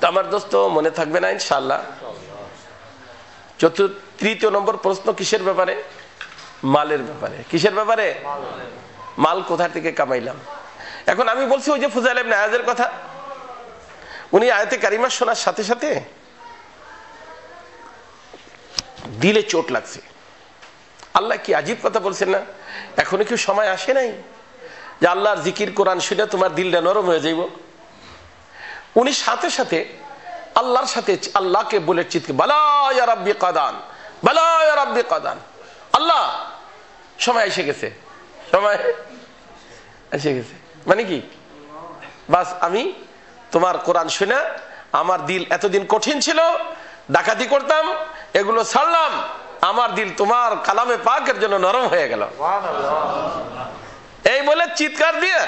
আমার দোস্ত মনে থাকবে না ইনশাআল্লাহ। তৃতীয় নম্বর প্রশ্ন কিসের ব্যাপারে? মালের ব্যাপারে। কিসের ব্যাপারে? মাল কোথা থেকে কামাইলাম। এখন আমি বলছি ওই যে ফুজাইল ইবনে আয়াজের কথা, উনি আয়াতে কারিমা শোনার সাথে সাথে দিলে চোট লাগছে। আল্লাহ কি আজীব কথা বলছেন না? এখনো কি সময় আসে নাই যে আল্লাহর জিকির কোরআন শুনে তোমার দিলটা নরম হয়ে যাইব? উনি সাথে সাথে আল্লাহর সাথে আল্লাহকে বলে চিৎকার, বালা ইয়া রাব্বি কাদান, বালা ইয়া রাব্বি কাদান। আল্লাহ, সময় এসে গেছে, সময় এসে গেছে। মানে কি? বাস আমি তোমার কোরআন শুনে আমার দিল এতদিন কঠিন ছিল, ডাকাতি করতাম, এগুলো ছাড়লাম, আমার দিল তোমার কালামে পাকের জন্য নরম হয়ে গেল। এই বলে চিৎকার দিয়ে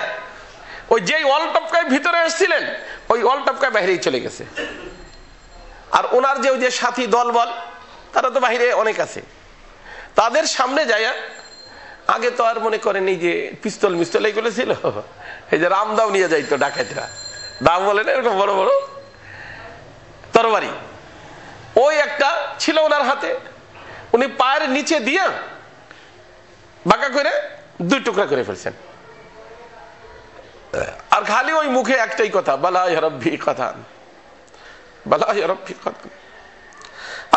ওই যে ওয়াল টপকায় ভিতরে এসেছিলেন, ওই ওয়াল টপকায় বাইরেই চলে গেছে। আর ওনার যে ওই যে সাথী দল বল, তারা তো বাইরে অনেক আছে, তাদের সামনে যায়। আগে তো আর মনে করেন এই যে পিস্তল মিস্তল এইগুলো ছিল, এই যে রামদাও নিয়ে যাইতো ডাকাতরা, দাম বলে না এরকম বড় বড় তরবারি, ওই একটা ছিল ওনার হাতে। উনি পায়ের নিচে দিয়ে বাঁকা করে 2 টুকরা করে ফেলছেন। আর খালি ওই মুখে একটাই কথা, বালা ইয়া রাব্বি কাদান, বালা ইয়া রাব্বি কাদান।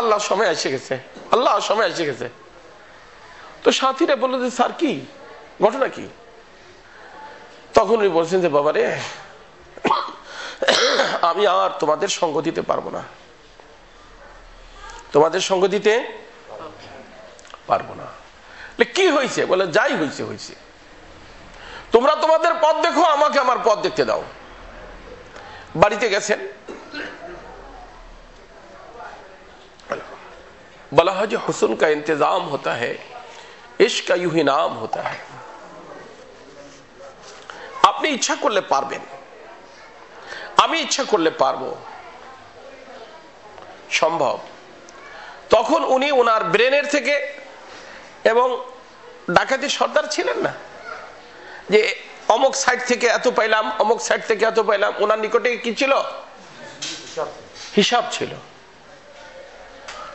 আল্লাহ সময় এসে গেছে, আল্লাহ সময় এসে গেছে। তো সাথীরা বললো যে স্যার কি ঘটনা কি? তখন উনি বলছেন যে বাবা রে, আমি আর তোমাদের সঙ্গ দিতে পারবো না, তোমাদের সঙ্গ দিতে পারবো না। কি হয়েছে? বলে যাই হয়েছে হয়েছে, তোমরা তোমাদের পথ দেখো, আমাকে আমার পথ দেখতে দাও। বাড়িতে গেছেন, বলা হয় যে হুসন কা ইন্তজাম হতা হ্যায়, ইশক কা ইউহি নাম হতা হ্যায়। আপনি ইচ্ছা করলে পারবেন, আমি ইচ্ছা করলে পারবো, সম্ভব। তখন উনি ওনার ব্রেনের থেকে, এবং ডাকাতি সর্দার ছিলেন না যে অমুক সাইড থেকে এত পাইলাম, অমুক সাইড থেকে এত পাইলাম, ওনার নিকটে কি ছিল? হিসাব ছিল।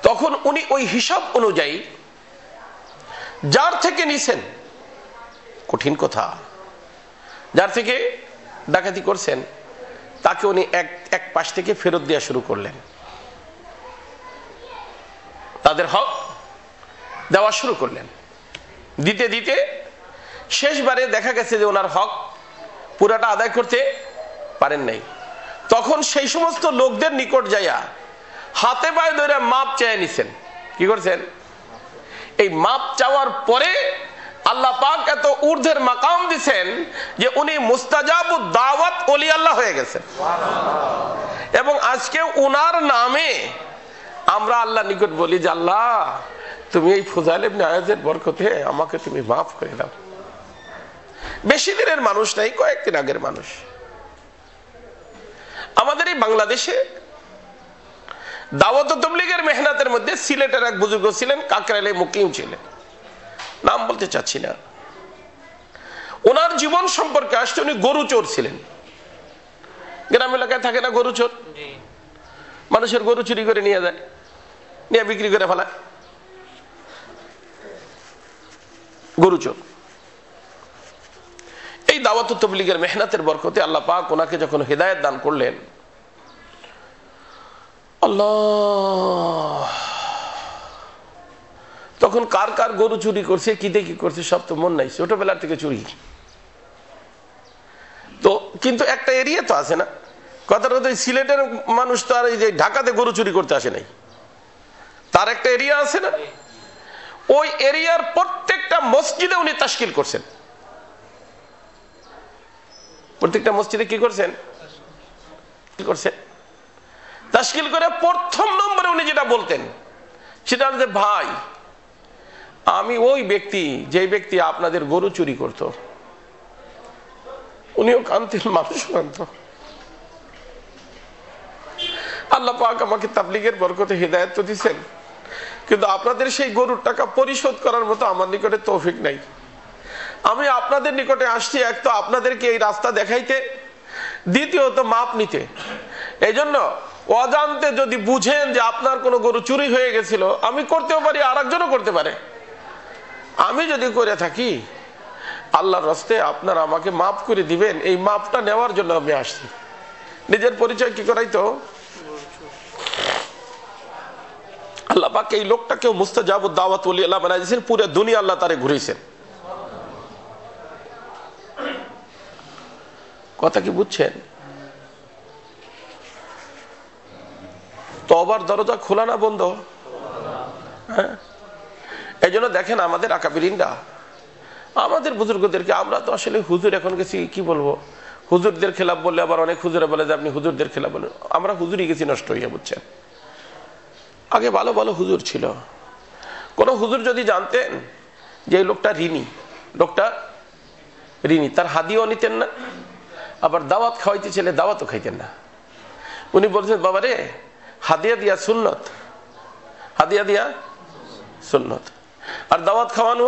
তখন উনি ওই হিসাব অনুযায়ী যার থেকে নিছেন, কঠিন কথা, যার থেকে ডাকাতি করছেন, তাকে উনি এক পাশ থেকে ফেরত দেওয়া শুরু করলেন। তাদের হক দেওয়া শুরু করলেন। দিতে দিতে শেষবারে দেখা গেছে যে ওনার হক পুরাটা আদায় করতে পারেন নাই। তখন সেই সমস্ত লোকদের নিকট যাইয়া হাতে পায়ে ধরে মাপ চেয়ে নিছেন। কি করছেন? এই মাপ চাওয়ার পরে আল্লাহ পাক এত ঊর্ধ্বের মাকাম দিছেন যে উনি মুস্তাজাবুদ দাওয়াত ওলি আল্লাহ হয়ে গেছেন। এবং আজকে উনার নামে আমরা আল্লাহ নিকট বলি যে আল্লাহ, তুমি এই ফুজাইল ইবনে আয়াজের বরকতে আমাকে তুমি মাফ করে দাও। বেশি দিনের মানুষ নাই, কয়েকদিন আগের মানুষ। আমাদের এই বাংলাদেশে দাওয়াত ও তাবলীগের মেহনতের মধ্যে সিলেটের এক বুজুর্গ ছিলেন, কাকরাইলে মুকিম ছিলেন, নাম বলতে চাচ্ছি না। ওনার জীবন সম্পর্কে আসছে, উনি গরু চোর ছিলেন। গ্রাম এলাকায় থাকে না গরু চোর, মানুষের গরু চুরি করে নিয়ে যায়, নিয়ে বিক্রি করে ফেলায়, গরু চোর। এই দাওয়াত ও তাবলীগের মেহনতের বরকতে আল্লাহ পাক ওনাকে যখন হিদায়াত দান করলেন, আল্লাহ, তখন কার কার গরু চুরি করছে, কি দেখি করছে সব তো মন নাই, ছোটবেলার থেকে চুরি। তো কিন্তু একটা এরিয়া তো আছে না, কথাটা তো সিলেটের মানুষ তো আর এই যে ঢাকাতে গরু চুরি করতে আসে নাই, তার একটা এরিয়া আছে না। ওই এরিয়ার প্রত্যেকটা মসজিদে উনি তাশকিল করছেন। প্রত্যেকটা মসজিদে কি করছেন? কি করছেন? তাশকিল করে প্রথম নম্বরে উনি যেটা বলতেন সেটা হচ্ছে, ভাই আমি ওই ব্যক্তি যে ব্যক্তি আপনাদের গরু চুরি করত। উনিও কানতেন, মানুষও কানত। আল্লাহ পাক আমাকে তাবলীগের বরকতে হিদায়াত তো দিয়েছেন, কিন্তু আপনাদের সেই গরুর টাকা পরিশোধ করার মতো আমার নিকটে তৌফিক নাই। আমি আপনাদের নিকটে আসছি, এক তো আপনাদেরকে এই রাস্তা দেখাইতে, দ্বিতীয়ত মাপ নিতে। এই জন্য অজান্তে যদি বুঝেন যে আপনার কোনো গরু চুরি হয়ে গেছিল, আমি করতেও পারি, আর একজনও করতে পারে, আমি যদি করে থাকি আল্লাহর রাস্তায় আপনারা আমাকে মাফ করে দিবেন, এই মাপটা নেওয়ার জন্য আমি আসছি। নিজের পরিচয় কি করাইতো? আল্লাহ পাক এই লোকটাকেও মুস্তাজাবুদ দাওয়াত ওলি আল্লাহ বানাই দিয়েছেন, পুরো দুনিয়া আল্লাহ তারে ঘুরিয়েছেন। কথা কি বুঝছেন? তওবার দরজা খোলা না বন্ধ? হ্যাঁ, এই জন্য দেখেন আমাদের আকাবিরিনরা, আমাদের বুজুর্গদেরকে, আমরা তো আসলে হুজুর এখন গেছি, কি বলবো, হুজুরদের খেলাফ বললে আবার অনেক হুজুরে বলে যে আপনি হুজুরদের খেলাফ বলেন। আমরা হুজুরই গেছি নষ্ট হইয়া, বুঝছেন। আগে ভালো ভালো হুজুর ছিল। কোন হুজুর যদি জানতেন যে এই লোকটা ঋণী, লোকটা ঋণী, তার হাদিয়াও নিতেন না, আবার দাওয়াত খাওয়াইতে ছেলে দাওয়াতও খাইতেন না। উনি বলছেন, বাবারে হাদিয়া দিয়া সুন্নত, হাদিয়া দিয়া সুন্নত, আর দাওয়াত খাওয়ানো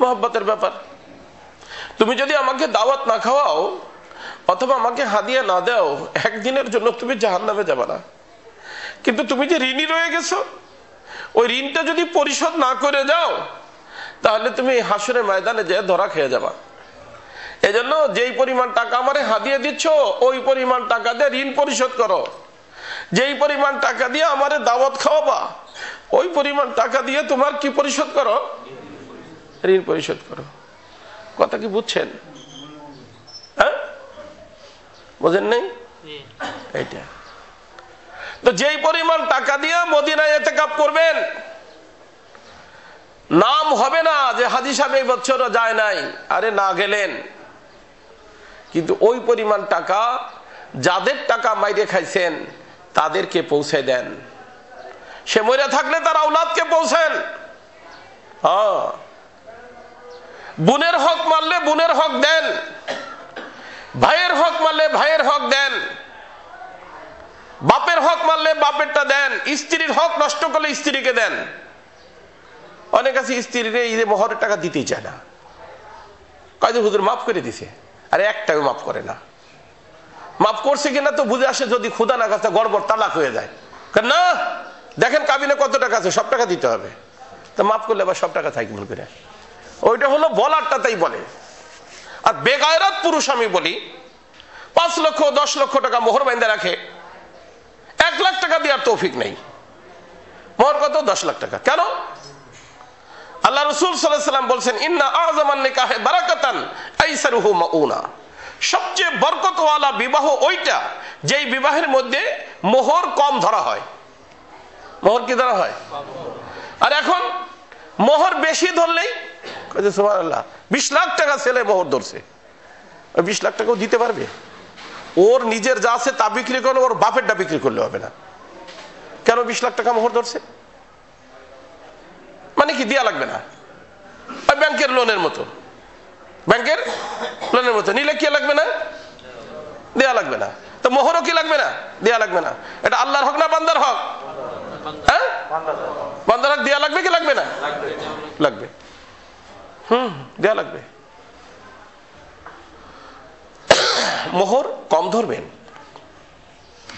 মহব্বতের ব্যাপার। তুমি যদি আমাকে দাওয়াত না খাওয়াও অথবা আমাকে হাদিয়া না দাও, একদিনের জন্য তুমি জাহান্নামে যাবে না, কিন্তু তুমি যে ঋণী রয়ে গেছো, ওই ঋণটা যদি পরিশোধ না করে যাও তাহলে তুমি হাসরের ময়দানে যে ধরা খেয়ে যাবা। এজন্য যেই পরিমাণ টাকা আমারে হাদিয়া দিচ্ছ, ওই পরিমাণ টাকা দিয়ে ঋণ পরিশোধ করো। যেই পরিমাণ টাকা দিয়ে আমারে দাওয়াত খাওয়াবা, ওই পরিমাণ টাকা দিয়ে তোমার কি পরিশোধ করো? ঋণ পরিশোধ করো। কথা কি বুঝছেন? হ্যাঁ, বুঝেন নাই? এইটা তো যেই পরিমাণ টাকা দিয়ে মদিনায় ইতিকাফ করবেন, নাম হবে না যে হাজী সাহেব এই বছর যায় নাই, আরে না গেলেন, কিন্তু ওই পরিমাণ টাকা যাদের টাকা মাইরে খাইছেন তাদেরকে পৌঁছে দেন। সে মরে থাকলে তার আওলাদকে পৌঁছেন। হ্যাঁ, বোনের হক মারলে বোনের হক দেন, ভাইয়ের হক মারলে ভাইয়ের হক দেন, বাপের হক মারলে বাপেরটা দেন, স্ত্রীর হক নষ্ট করলে স্ত্রীকে দেন। অনেক আছে স্ত্রীর ঈদে মোহরের টাকা দিতেই চায় না, কয়েক হুজুর মাফ করে দিছে, আরে একটাও মাফ করে না। মাফ করছে কিনা তো বুঝে আসে যদি খুদা না কাছে গড়বড় তালাক হয়ে যায়। না, দেখেন কাবিনে কত টাকা আছে, সব টাকা দিতে হবে, তো মাফ করলে আবার সব টাকা থাকি মনে করে। ওইটা হলো বলারটা, তাই বলে। আর বেগায়রাত পুরুষ আমি বলি 5 লক্ষ 10 লক্ষ টাকা মোহর বাইন্দা রাখে, 1 লাখ টাকা দেওয়ার তৌফিক নেই। মোহর কত? 10 লাখ টাকা। কেন? আল্লাহ রাসূল সাল্লাল্লাহু আলাইহি ওয়াসাল্লাম বলছেন, ইন্না আযমান নিকাহে বারাকাতান আইসারুহু মাউনা। সবচেয়ে বরকতওয়ালা বিবাহ ওইটা যেই বিবাহের মধ্যে মোহর কম ধরা হয়। মোহর কি ধরা হয়? আর এখন মোহর বেশি ধরলেই সুবহানাল্লাহ 20 লাখ টাকা ছেলে মোহর ধরছে, 20 লাখ টাকাও দিতে পারবে? ওর নিজের যা আছে তা বিক্রি করলে, ওর বাপেরটা বিক্রি করলে হবে না। কেন 20 লাখ টাকা মোহর ধরছে? মানে কি দেয়া লাগবে না? ব্যাংকের লোনের মতো, ব্যাংকের লোনের মতো নিলে কি লাগবে না? দেয়া লাগবে না। তো মোহরও কি লাগবে না? দেয়া লাগবে না। এটা আল্লাহর হক না বান্দার হক? বন্ধক দেওয়া লাগবে কি লাগবে না? লাগবে। দেওয়া লাগবে। মোহর কম ধরবেন।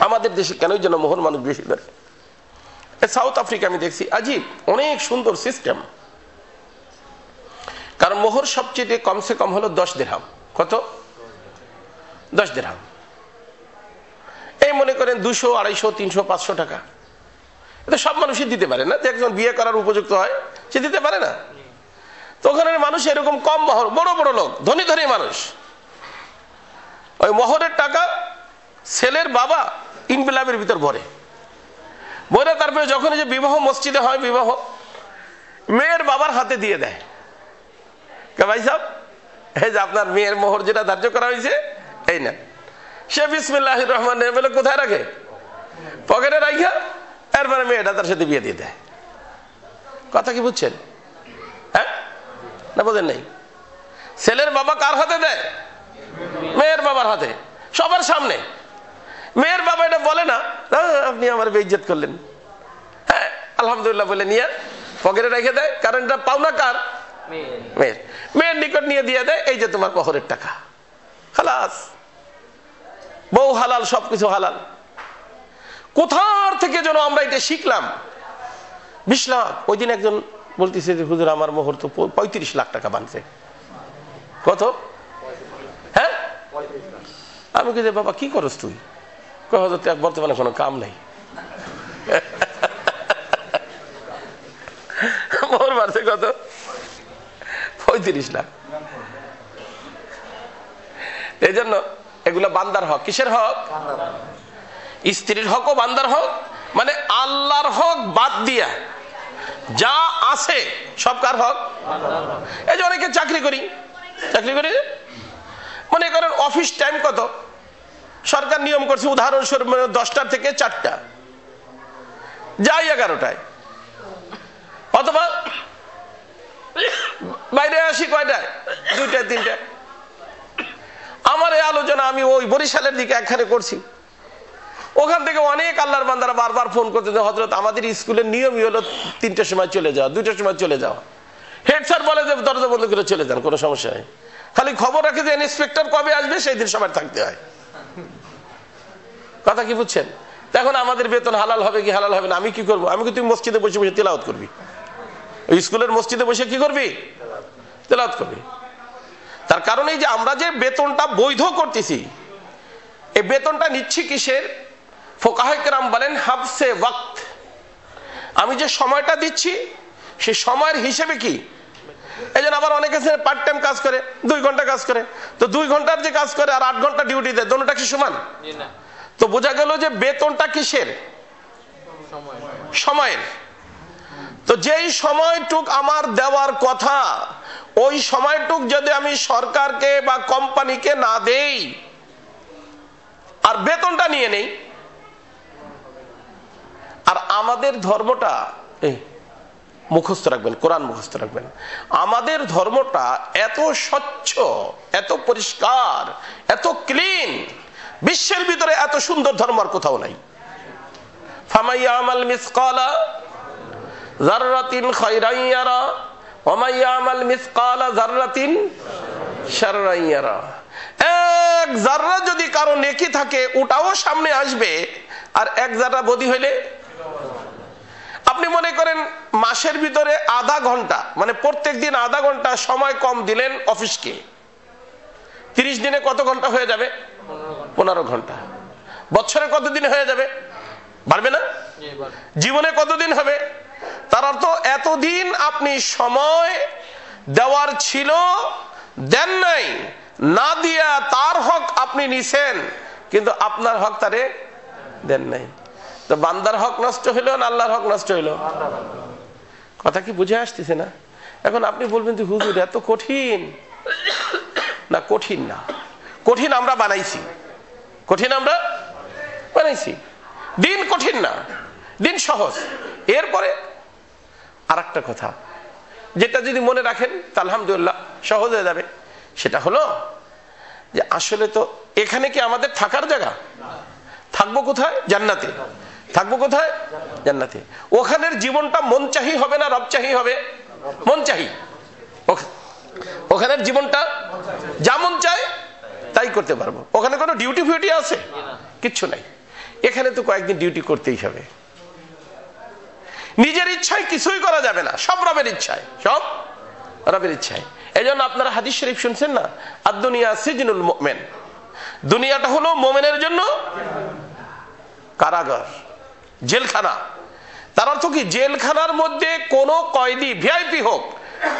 আমাদের দেশে কেনই যেন মোহর মানুষ বেশি ধরে। সাউথ আফ্রিকা আমি দেখছি আজীব অনেক সুন্দর সিস্টেম। কারণ মোহর সবচেয়ে কমসে কম হলো 10 দিরহাম। কত? 10 দিরহাম। এই মনে করেন 200, 250, 300, 500 টাকা। এটা সব মানুষই দিতে পারে না। যে একজন বিয়ে করার উপযুক্ত হয় সে দিতে পারে না। তো ওখানের মানুষ এরকম কম মোহর, বড় বড় লোক, ধনী ধনী মানুষ, ওই মোহরের টাকা ছেলের বাবা ইনবিলাবের ভিতর ভরে বলে, তারপরে যখন যে বিবাহ মসজিদে হয়, বিবাহ মেয়ের বাবার হাতে দিয়ে দেয়। ভাই সাহেব, এই যে আপনার মেয়ের মোহর যেটা ধার্য করা হয়েছে, এই না। সে বিসমিল্লাহির রহমানির রহিম বলে কোথায় রাখে? পকেটে রাখা। এরপরে মেয়েটা তার সাথে বিয়ে দিয়ে দেয়। কথা কি বুঝছেন? হ্যাঁ না বোঝেন নাই? ছেলের বাবা কার হাতে দেয়? মেয়ের বাবার হাতে, সবার সামনে। মেয়ের বাবা এটা বলে না, আপনি আমার বেইজ্জত করলেন, হ্যাঁ আলহামদুলিল্লাহ বলে নিয়ে পকেটে রেখে দেয়। কারণ এটা পাওনা কার? মেয়ের। মেয়ের নিকট নিয়ে দিয়ে দেয়, এই যে তোমার মোহরের টাকা। খালাস, বউ হালাল, সবকিছু হালাল। কোথার থেকে যেন আমরা এটা শিখলাম? 20 লাখ। ওই দিন একজন বলতেছে যে হুজুর আমার মোহর তো 35 লাখ টাকা বানছে। কত? হ্যাঁ, আমি কে বাবা কি করস তুই? বর্তমানে কোনো কাম নাই। মোহর বাড়ছে কত? 35 লাখ। এই জন্য এগুলো বান্দার হক। কিসের হক? স্ত্রীর হক ও বান্দার হক। মানে আল্লাহর হক বাদ দিয়া যা আছে সব কার হক? এই যে অনেকে চাকরি করি মনে করেন অফিস টাইম কত? সরকার নিয়ম করছে উদাহরণস্বরূপ 10টা থেকে 4টা, যাই 11টায়, অথবা বাইরে আসি কয়টায়? 2টা 3টা। আমার এই আলোচনা আমি ওই বরিশালের দিকে একখানে করছি। ওখান থেকে অনেক আল্লাহর বান্দারা বারবার ফোন করতে, হযরত আমাদের স্কুলের নিয়মই হলো 3টার সময় চলে যাওয়া, 2টার সময় চলে যাওয়া। হেড স্যার বলে যে দরজা বন্ধ করে চলে যান, কোনো সমস্যা নেই, খালি খবর রাখে যে ইন্সপেক্টর কবে আসবে সেই দিন সবার থাকতে হয়। কথা কি বুঝছেন? এখন আমাদের বেতন হালাল হবে কি হালাল হবে না আমি কি করবো? আমি কি, তুই মসজিদে বসে বসে তেলাওয়াত করবি? ওই স্কুলের মসজিদে বসে কি করবি? তেলাওয়াত করবি। তার কারণ এই যে আমরা যে বেতনটা বৈধ করতেছি, এই বেতনটা নিচ্ছি কিসের? ফুকাহায়ে কেরাম বলেন হাবসে ওয়াক্ত। আমি যে সময়টা দিচ্ছি সেই সময়ের হিসেবে কি? এই জন্য আবার অনেকে পার্ট টাইম কাজ করে, 2 ঘন্টা কাজ করে, তো 2 ঘন্টার যে কাজ করে আর 8 ঘন্টা ডিউটি দেয়, দুটোটা কি সমান? তো বোঝা গেল যে বেতনটা কিসের? সময়ের। তো যেই সময়টুক আমার দেওয়ার কথা, ওই সময়টুক যদি আমি সরকারকে বা কোম্পানিকে না দেই আর বেতনটা নিয়ে নেই, আর আমাদের ধর্মটা মুখস্থ রাখবেন, কোরআন মুখস্থ রাখবেন, আমাদের ধর্মটা এত স্বচ্ছ, এত পরিষ্কার, এত ক্লিন, বিশ্বের ভিতরে এত সুন্দর ধর্ম আর কোথাও নাই। ফামাইয়ামাল মিসকালা যাররাতিন খায়রান ইয়ারা ওয়া মাইয়ামাল মিসকালা যাররাতিন শাররান ইয়ারা। এক যাররা যদি কারো নেকি থাকে ওটাও সামনে আসবে, আর 1 যাররা বদি হইলে, আপনি মনে করেন মাসের ভিতরে আধা ঘন্টা, মানে প্রত্যেক দিন আধা ঘন্টা সময় কম দিলেন অফিসকে, 30 দিনে কত ঘন্টা হয়ে যাবে? 15 ঘন্টা। বছরে কতদিন হয়ে যাবে? বাড়বে না? জীবনে কতদিন হবে? তার অর্থ এতদিন আপনি সময় দেওয়ার ছিল, দেন নাই, না দিয়া তার হক আপনি নিছেন, কিন্তু আপনার হক তারে দেন নাই। তো বান্দার হক নষ্ট হইল না আল্লাহর হক নষ্ট হইল? কথা কি বুঝে আসতেছে না? এখন আপনি বলবেন যে হুজুর এত কঠিন। না, কঠিন না। কঠিন আমরা বানাইছি, কঠিন আমরা বানাইছি। দিন কঠিন না, দিন সহজ। এরপরে আর একটা কথা যেটা যদি মনে রাখেন তা আলহামদুলিল্লাহ সহজ হয়ে যাবে, সেটা হলো যে আসলে তো এখানে কি আমাদের থাকার জায়গা? থাকবো কোথায়? জান্নাতে। থাকবো কোথায়? জান্নাতে। ওখানের জীবনটা মন চাহি হবে না রব চাহি হবে? মন চাহি। ওখানের জীবনটা যা মন চায় তাই করতে পারবো। ওখানে কোনো ডিউটি ফিউটি আছে? কিচ্ছু নাই। এখানে তো কয়েকদিন ডিউটি করতেই হবে। নিজের ইচ্ছায় কিছুই করা যাবে না, সব রবের ইচ্ছায়, সব রবের ইচ্ছায়। এই জন্য আপনারা হাদিস শরীফ শুনছেন না, আদ-দুনিয়া সিজনুল মুমিন, দুনিয়াটা হলো মুমিনের জন্য কারাগার, জেলখানা। তার অর্থ কি? জেলখানার মধ্যে কোনো কয়েদি ভিআইপি হোক,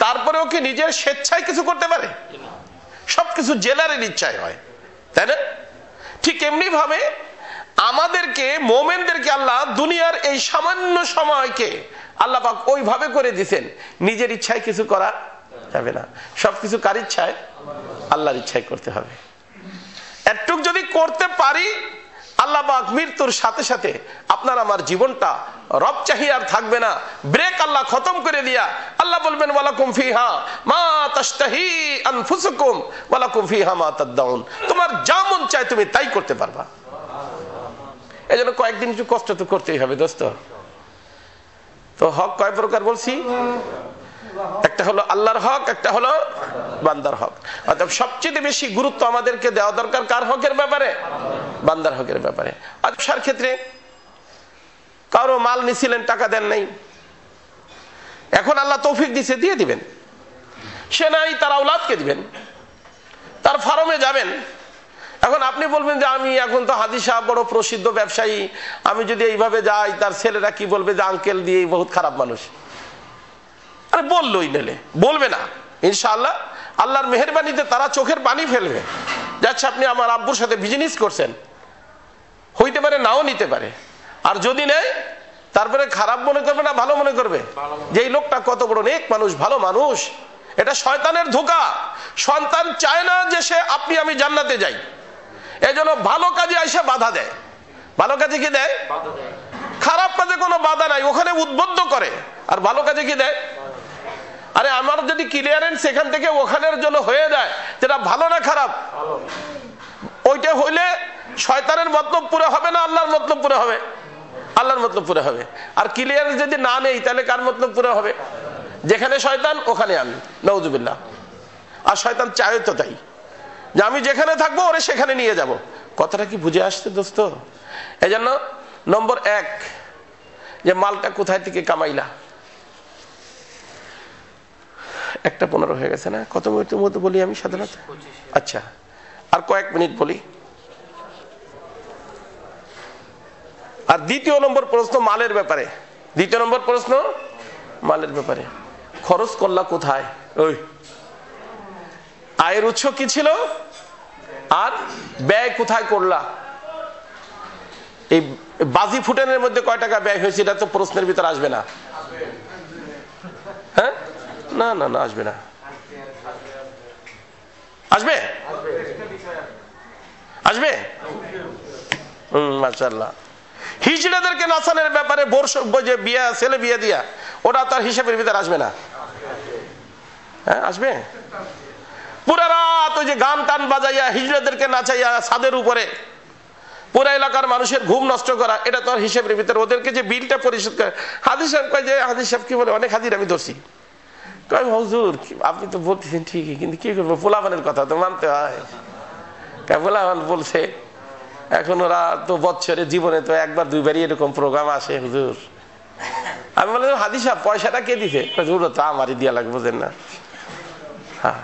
তারপরেও কি নিজের স্বেচ্ছায় কিছু করতে পারে? সবকিছু জেলারের ইচ্ছায় হয়, তাই না? ঠিক এমনি ভাবে আমাদেরকে, মোমেনদেরকে আল্লাহ দুনিয়ার এই সামান্য সময়কে আল্লাহ পাক ওইভাবে করে দিয়েছেন, নিজের ইচ্ছায় কিছু করা যাবে না, সবকিছু কার ইচ্ছায়? আল্লাহর ইচ্ছায় করতে হবে। একটুক যদি করতে পারি, আল্লাহ পাক মৃত্যুর সাথে সাথে আপনার আমার জীবনটা রব চাহি আর থাকবে না, ব্রেক আল্লাহ খতম করে দিয়া আল্লাহ বলবেন ওয়ালাকুম ফিহা মা তাশতাহি আনফুসুকুম ওয়ালাকুম ফিহা মা তাদউন, তোমার যা মন চায় তুমি তাই করতে পারবা। এজন্য কয়েকদিন একটু কষ্ট তো করতেই হবে দোস্ত। তো হক কয় প্রকার বলছি? একটা হলো আল্লাহর হক, একটা হলো বান্দার হক। অর্থাৎ সবচেয়ে বেশি গুরুত্ব আমাদেরকে দেওয়া দরকার কার হকের ব্যাপারে? বান্দার হকের ব্যাপারে। ব্যবসার ক্ষেত্রে কারো মাল নিছিলেন, টাকা দেন নাই, এখন আল্লাহ তৌফিক দিছে, দিয়ে দিবেন। সে নাই, তার আওলাদকে দিবেন, তার ফার্মে যাবেন। এখন আপনি বলবেন যে আমি এখন তো হাজী সাহেব বড় প্রসিদ্ধ ব্যবসায়ী, আমি যদি এইভাবে যাই তার ছেলেরা কি বলবে যে আঙ্কেল দিয়ে বহুত খারাপ মানুষ। আরে বললোই নেলে, বলবে না ইনশাআল্লাহ, আল্লাহর মেহেরবানিতে তারা চোখের পানি ফেলবে। যাচ্ছে আপনি আমার আব্বুর সাথে বিজনেস করছেন, হইতে পারে নাও নিতে পারে, আর যদি নেয় তারপরে খারাপ মনে করবে না ভালো মনে করবে যে এই লোকটা কত বড় নেক মানুষ, ভালো মানুষ। এটা শয়তানের ধোঁকা। সন্তান চায় না যে সে আপনি আমি জান্নাতে যাই, এজন্য ভালো কাজে আইসা বাধা দেয়। ভালো কাজে কি দেয়? খারাপ কাজে কোনো বাধা নাই, ওখানে উদ্বুদ্ধ করে। আর ভালো কাজে কি দেয়? আরে আমার যদি ক্লিয়ারেন্স এখান থেকে ওখানের জন্য হয়ে যায়, যেটা ভালো না খারাপ, ওইটা হইলে শয়তানের মতলব পুরো হবে না আল্লাহর মতলব পুরো হবে? আল্লাহর মতলব পুরো হবে। আর ক্লিয়ারেন্স যদি না নেই তাহলে কার মতলব পুরো হবে? যেখানে শয়তান ওখানে আমি, নাউজুবিল্লাহ। আর শয়তান চায় তো তাই, যে আমি যেখানে থাকবো ওরে সেখানে নিয়ে যাব। কথাটা কি বুঝে আসছে দোস্ত? এই জন্য নম্বর 1, যে মালটা কোথায় থেকে কামাইলা। 1:15 হয়ে গেছে না? কত মিনিটের মধ্যে বলি আমি সাধারণত? আচ্ছা, আর কয়েক মিনিট বলি। আর দ্বিতীয় নম্বর প্রশ্ন মালের ব্যাপারে। দ্বিতীয় নম্বর প্রশ্ন মালের ব্যাপারে। খরচ করলা কোথায়? ওই আয়ের উৎস কি ছিল আর ব্যয় কোথায় করলা? এই বাজি ফুটানোর মধ্যে কয় টাকা ব্যয় হয়েছে এটা তো প্রশ্নের ভিতর আসবে না। হ্যাঁ, না না না, আসবে না। আসবে? আসবে? মাশাআল্লাহ। হিজড়াদেরকে নাচানোর ব্যাপারে যে বিয়া, ছেলে বিয়ে দিয়া, ওটা তার হিসাবের ভিতর আসবে না। হ্যাঁ, আসবে। পুরা রাত ওই যে গান টান বাজাইয়া হিজড়াদেরকে নাচাইয়া ছাদের উপরে পুরা এলাকার মানুষের ঘুম নষ্ট করা, এটা তো হিসেবের ভিতরে। ওদেরকে যে বিলটা পরিশোধ করে, হাজির সাহেব কয় যে, হাজির সাহেব কি বলে, অনেক হাজির আমি ধরছি। কয় হুজুর আপনি তো বলতেছেন ঠিকই, কিন্তু কি করবো, পোলাপানের কথা তো মানতে হয়। পোলাপান বলছে, এখন ওরা তো বছরে জীবনে তো 1-2বারই এরকম প্রোগ্রাম আসে হুজুর। আমি বললাম হাজি সাহেব পয়সাটা কে দিছে? হুজুর তো আমারই দিয়া লাগে, বুঝেন না। হ্যাঁ,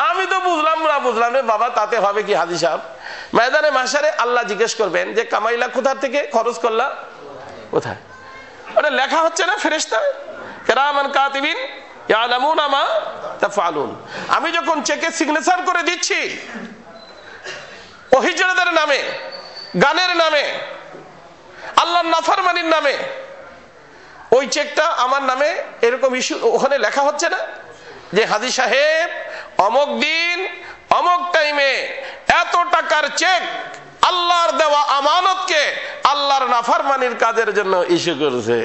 আমি তো বুঝলাম না, বুঝলাম রে বাবা, তাতে হবে কি হাজি সাহেব? ময়দানে মাশারে আল্লাহ জিজ্ঞেস করবেন যে কামাইলা কোথা থেকে, খরচ করলা কোথায়? ওটা লেখা হচ্ছে না ফেরেশতা কিরামান কাতিবিন ইয়ালামুনা মা তাফআলুন। আমি যখন চেকে সিগনেচার করে দিচ্ছি ও হিজড়াদের নামে, গানের নামে, আল্লাহর নাফরমানির নামে, ওই চেকটা আমার নামে এরকম ইস্যু ওখানে লেখা হচ্ছে না যে হাজী সাহেব অমুক দিন অমুক টাইমে এত টাকার চেক আল্লাহর দেওয়া আমানতকে আল্লাহর নাফরমানির কাজের জন্য ইস্যু করেছে।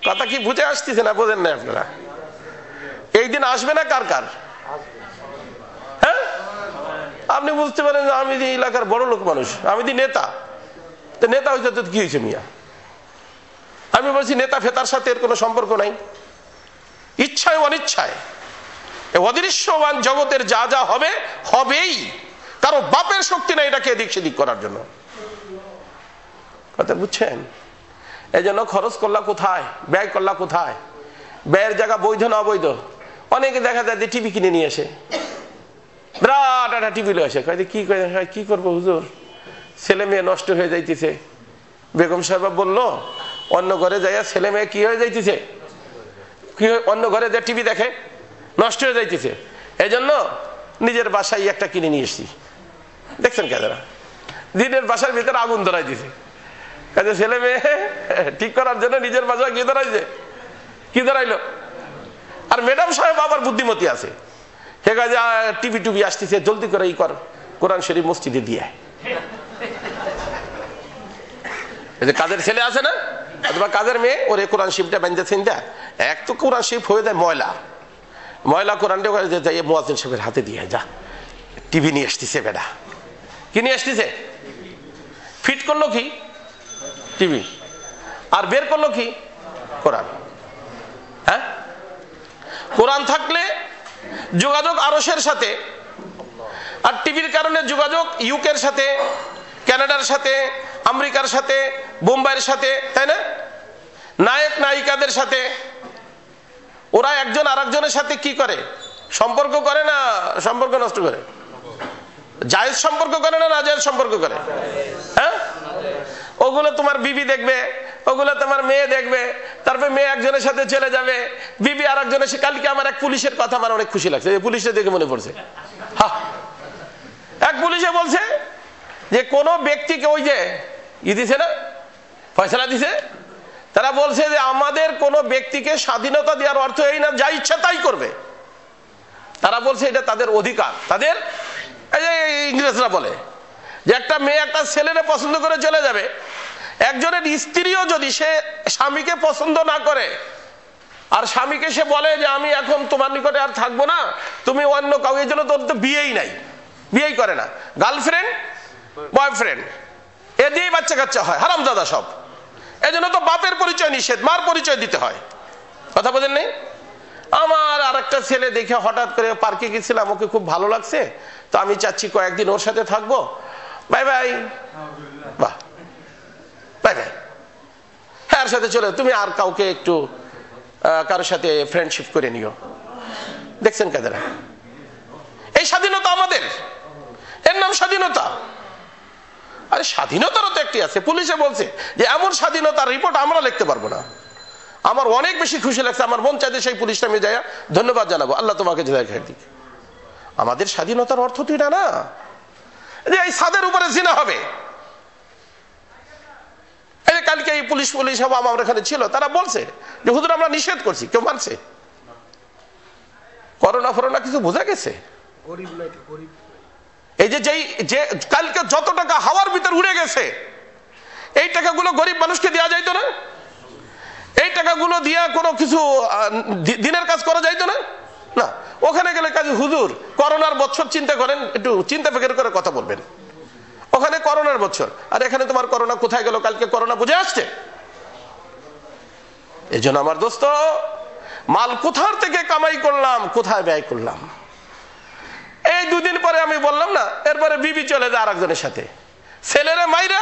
কথা কি বুঝে আসতেছে না? বোঝেন না আপনারা? এই দিন আসবে না কার কার? হ্যাঁ, আপনি বুঝতে পারেন যে আমি যে এলাকার বড় লোক মানুষ, আমি দি নেতা, তো নেতা হয়েছে তো কি হয়েছে মিয়া? আমি বলছি নেতা ফেতার সাথে এর কোনো সম্পর্ক নাই। ইচ্ছায় অনিচ্ছায় অদৃশ্যমান জগতের যা যা হবে হবেই, কারো বাপের শক্তি নাই এটাকে এদিক সেদিক করার জন্য। কথা বুঝছেন? এই জন্য খরচ করলা কোথায়, ব্যয় করলা কোথায়? ব্যয়ের জায়গা বৈধ না অবৈধ? অনেকে দেখা যায় যে টিভি কিনে নিয়ে আসে, বিরাট একটা টিভি নিয়ে আসে, কি করবো হুজুর, ছেলে মেয়ে নষ্ট হয়ে যাইতেছে। বেগম সাহেব বলল অন্য ঘরে যাইয়া ছেলে মেয়ে কি হয়ে যাইতেছে, অন্য ঘরে যে টিভি দেখে নষ্ট হয়ে যাইতেছে, এই জন্য নিজের বাসায় একটা কিনে নিয়ে এসছি। দেখছেন কেদারা দিনের বাসার ভিতরে আগুন ধরাই দিছে, কাজে ছেলে মেয়ে ঠিক করার জন্য নিজের বাসায় কি ধরাইছে, কি ধরাইলো। আর ম্যাডাম সাহেব আবার বুদ্ধিমতী আছে, সে কাজে টিভি টুবি আসতেছে, জলদি করে ই কর, কোরআন শরীফ মসজিদে দিয়ে। কাজের ছেলে আছে না অথবা কাজের মেয়ে, ওরে কোরআন শরীফটা বেঁধেছেন, এক তো কোরআন শরীফ হয়ে যায় ময়লা, ময়লা কোরআনটা মুয়াজ্জিন সাহেবের হাতে দিয়ে যা, টিভি নিয়ে আসতেছে বেটা। কি নিয়ে আসতেছে? ফিট করলো কি টিভি, আর বের করলো কি কোরআন। হ্যাঁ, কোরআন থাকলে যোগাযোগ আরশের সাথে, আর টিভির কারণে যোগাযোগ ইউকের সাথে, কানাডার সাথে, আমেরিকার সাথে, বোম্বাইয়ের সাথে, তাই না? নায়ক নায়িকাদের সাথে। ওরা একজন আর একজনের সাথে কি করে, সম্পর্ক করে না সম্পর্ক নষ্ট করে? জায়েজ সম্পর্ক করে না নাজায়েজ সম্পর্ক করে? হ্যাঁ, ওগুলো তোমার বিবি দেখবে, ওগুলো তোমার মেয়ে দেখবে, তারপরে মেয়ে একজনের সাথে চলে যাবে, বিবি আর একজনের। কালকে আমার এক পুলিশের কথা আমার অনেক খুশি লাগছে, পুলিশে দেখে মনে পড়ছে। হ্যাঁ, এক পুলিশে বলছে যে কোন ব্যক্তিকে ওই যে দিছে না, ফয়সালা দিছে, তারা বলছে যে আমাদের কোন ব্যক্তিকে স্বাধীনতা দেওয়ার অর্থ এই না যা ইচ্ছা তাই করবে। তারা বলছে এটা তাদের অধিকার। তাদের ইংরেজরা বলে যে একটা মেয়ে একটা ছেলেরে পছন্দ করে চলে যাবে, একজনের স্ত্রীও যদি সে স্বামীকে পছন্দ না করে আর স্বামীকে সে বলে যে আমি এখন তোমার নিকটে আর থাকবো না, তুমি অন্য কাউ, এই জন্য তোর তো বিয়েই নাই, বিয়েই করে না, গার্লফ্রেন্ড বয়ফ্রেন্ড এ দিয়েই বাচ্চা কাচ্চা হয়, হারামজাদা সব। এই জন্য তো বাপের পরিচয় নিষেধ, মার পরিচয় দিতে হয়। কথা বোঝেন নেই? আমার আর একটা ছেলে দেখে হঠাৎ করে পার্কে গেছিলাম, ওকে খুব ভালো লাগছে, তো আমি চাচ্ছি কয়েকদিন ওর সাথে থাকবো, বাই বাই, বাহ বাই বাই, হ্যাঁ সাথে চলে, তুমি আর কাউকে একটু কারোর সাথে ফ্রেন্ডশিপ করে নিও। দেখছেন কাদেরা, এই স্বাধীনতা আমাদের, এর নাম স্বাধীনতা। আরে স্বাধীনতারও তো একটি আছে। পুলিশে বলছে যে এমন স্বাধীনতার রিপোর্ট আমরা লিখতে পারবো না। আমার অনেক বেশি খুশি লাগছে, আমার মন চাইতে সেই পুলিশটা আমি যাই ধন্যবাদ জানাবো, আল্লাহ তোমাকে জাযায় দিক। আমাদের স্বাধীনতার অর্থ তো এটা না যে এই ছাদের উপরে জিনা হবে। এই কালকে এই পুলিশ সভা আমার এখানে ছিল, তারা বলছে যে হুজুর আমরা নিষেধ করছি, কেউ মানছে? করোনা ফরোনা কিছু বোঝা গেছে? এই যে কালকে যত টাকা হাওয়ার ভিতর উড়ে গেছে, এই টাকাগুলো গরিব মানুষকে দেওয়া যাইতো না? এই টাকাগুলো দিয়া কোনো কিছু দিনের কাজ করা যাইতো না? না, ওখানে গেলে কাজে হুজুর করোনার বছর চিন্তা করেন, একটু চিন্তা ফিকির করে কথা বলবেন। ওখানে করোনার বছর, আর এখানে তোমার করোনা কোথায় গেল? কালকে করোনা বুঝে আসছে। এই জন্য আমার দোস্ত, মাল কোথার থেকে কামাই করলাম, কোথায় ব্যয় করলাম। এই দুদিন পরে আমি বললাম না, এরপরে বিবি চলে যায় আরেকজনের সাথে, ছেলেরা মাইরা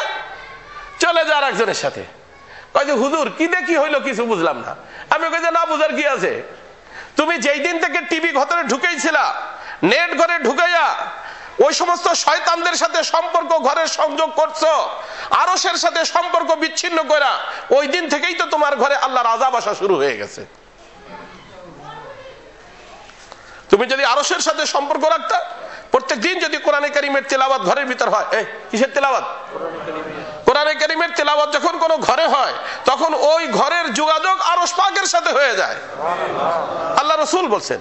চলে যায় আরেকজনের সাথে। কয় যে হুজুর কি দেখি হইলো কিছু বুঝলাম না। আমি কই যে না বুঝার কি আছে, তুমি যেই দিন থেকে টিভি ঘরে ঢুকেইছিলা, নেট ঘরে ঢুকাইয়া ওই সমস্ত শয়তানদের সাথে সম্পর্ক ঘরের সংযোগ করছো, আরশের সাথে সম্পর্ক বিচ্ছিন্ন করা, ওই দিন থেকেই তো তোমার ঘরে আল্লাহর আযাব আসা শুরু হয়ে গেছে। তুমি যদি আরশের সাথে সম্পর্ক রাখতা, প্রত্যেকদিন যদি কোরআনে কারীমের তেলাওয়াত ঘরের ভিতর হয়, কিসের তেলাওয়াত? কোরআনে কারীমের তেলাওয়াত যখন কোনো ঘরে হয়, তখন ওই ঘরের যোগাযোগ আরশ পাকের সাথে হয়ে যায়। আল্লাহ রাসূল বলছেন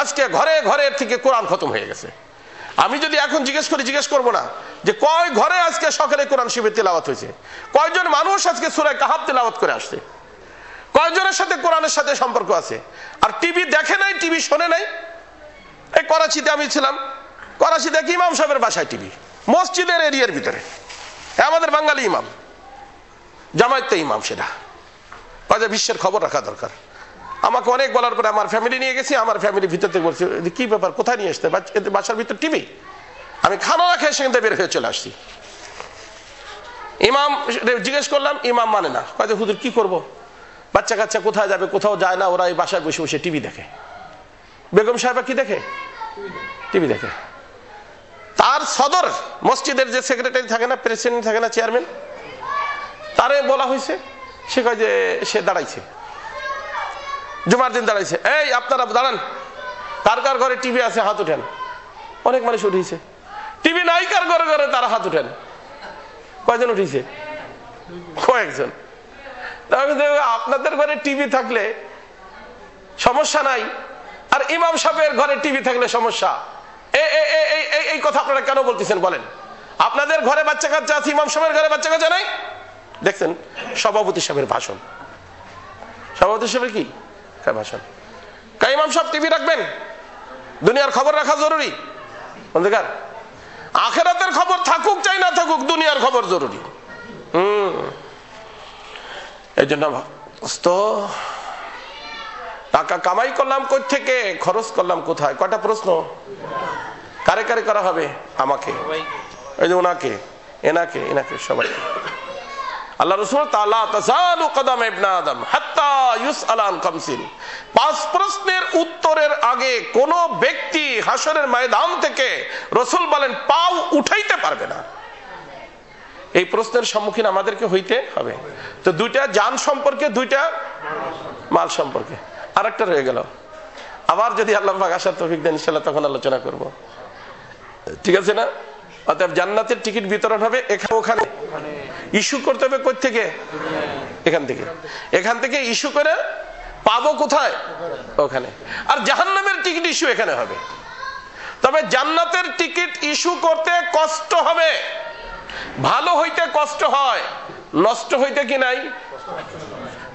আজকে ঘরে ঘরের থেকে কোরআন খতম হয়ে গেছে। আমি যদি এখন জিজ্ঞেস করবো না যে কয় ঘরে আজকে সকালে কোরআন শরীফের তেলাওয়াত হয়েছে, কয়জন মানুষ আজকে সূরা কাহাফ তেলাওয়াত করে আসছে, কয়জনের সাথে কোরআনের সাথে সম্পর্ক আছে। আর টিভি দেখে নাই, টিভি শোনে নাই। এই করাচিতে আমি ছিলাম, করাচিতে ইমাম সাহেবের বাসায় টিভি, মসজিদের এরিয়ার ভিতরে, আমাদের বাঙালি ইমাম, জামায়াতে ইমাম, সেটা কাজে বিশ্বের খবর রাখা দরকার। আমাকে অনেক বলার পরে আমার ফ্যামিলি নিয়ে গেছি, আমার ফ্যামিলি ভিতর থেকে বলছে কি ব্যাপার, কোথায় নিয়ে আসতে, বাসার ভিতর টিভি। আমি খানা খেয়ে সেখান থেকে বের হয়ে চলে আসছি। ইমাম জিজ্ঞেস করলাম, ইমাম মানে না। কাজে হুজুর কি করব, বাচ্চা কাচ্চা কোথায় যাবে, কোথাও যায় না, ওরা এই বাসায় বসে বসে টিভি দেখে। বেগম সাহেবা কি দেখে, টিভি দেখে। তার সদর মসজিদের যে সেক্রেটারি থাকে না, প্রেসিডেন্ট থাকে না, চেয়ারম্যান, তারে বলা হয়েছে, সে কয় যে সে দাঁড়াইছে, জুমার দিন দাঁড়াইছে, এই আপনারা দাঁড়ান, কার কার ঘরে টিভি আছে হাত উঠেন। অনেক মানুষ উঠিয়েছে। টিভি নাই কার ঘরে ঘরে, তারা হাত উঠেন। কয়জন উঠিয়েছে, কয়েকজন। আপনাদের ঘরে টিভি থাকলে সমস্যা নাই, আর ইমাম সাহেবের ঘরে টিভি থাকলে সমস্যা। এই কথা আপনারা কেন বলতেছেন বলেন? আপনাদের ঘরে বাচ্চা কাচ্চা আছে, ইমাম সাহেবের ঘরে বাচ্চা কাচ্চা নাই। দেখছেন সভাপতি সাহেবের ভাষণ, সভাপতি সাহেবের কি ভাষণ। ইমাম সাহেব টিভি রাখবেন, দুনিয়ার খবর রাখা জরুরি। অন্ধকার আখেরাতের খবর থাকুক চাই না থাকুক, দুনিয়ার খবর জরুরি। এই জন্য টাকা কামাই করলাম কই থেকে, খরচ করলাম কোথায়? কয়টা প্রশ্ন, কারে কারে করা হবে? আমাকে, এই যে ওনাকে, এনাকে, এনাকে, সবাই। আল্লাহ রাসূল তাআলা তাযালু কদম ইবনে আদম হাত্তা ইউসআল আন খামসিন, 5 প্রশ্নের উত্তরের আগে কোন ব্যক্তি হাসরের ময়দান থেকে রাসূল বলেন পাও উঠাইতে পারবে না। এই প্রশ্নের সম্মুখীন আমাদেরকে হইতে হবে। তো দুইটা জান সম্পর্কে, দুইটা মাল সম্পর্কে। আরেকটা রয়ে গেল, আবার যদি আল্লাহ পাক আসার তৌফিক দেন ইনশাআল্লাহ তখন আলোচনা করব, ঠিক আছে না? অতএব জান্নাতের টিকিট বিতরণ হবে এখানে ওখানে, ইস্যু করতে হবে কই থেকে? এখান থেকে। এখান থেকে ইস্যু করে পাবো কোথায়? ওখানে। আর জাহান্নামের টিকিট ইস্যু এখানে হবে। তবে জান্নাতের টিকিট ইস্যু করতে কষ্ট হবে, ভালো হইতে কষ্ট হয়, নষ্ট হইতে কি নাই?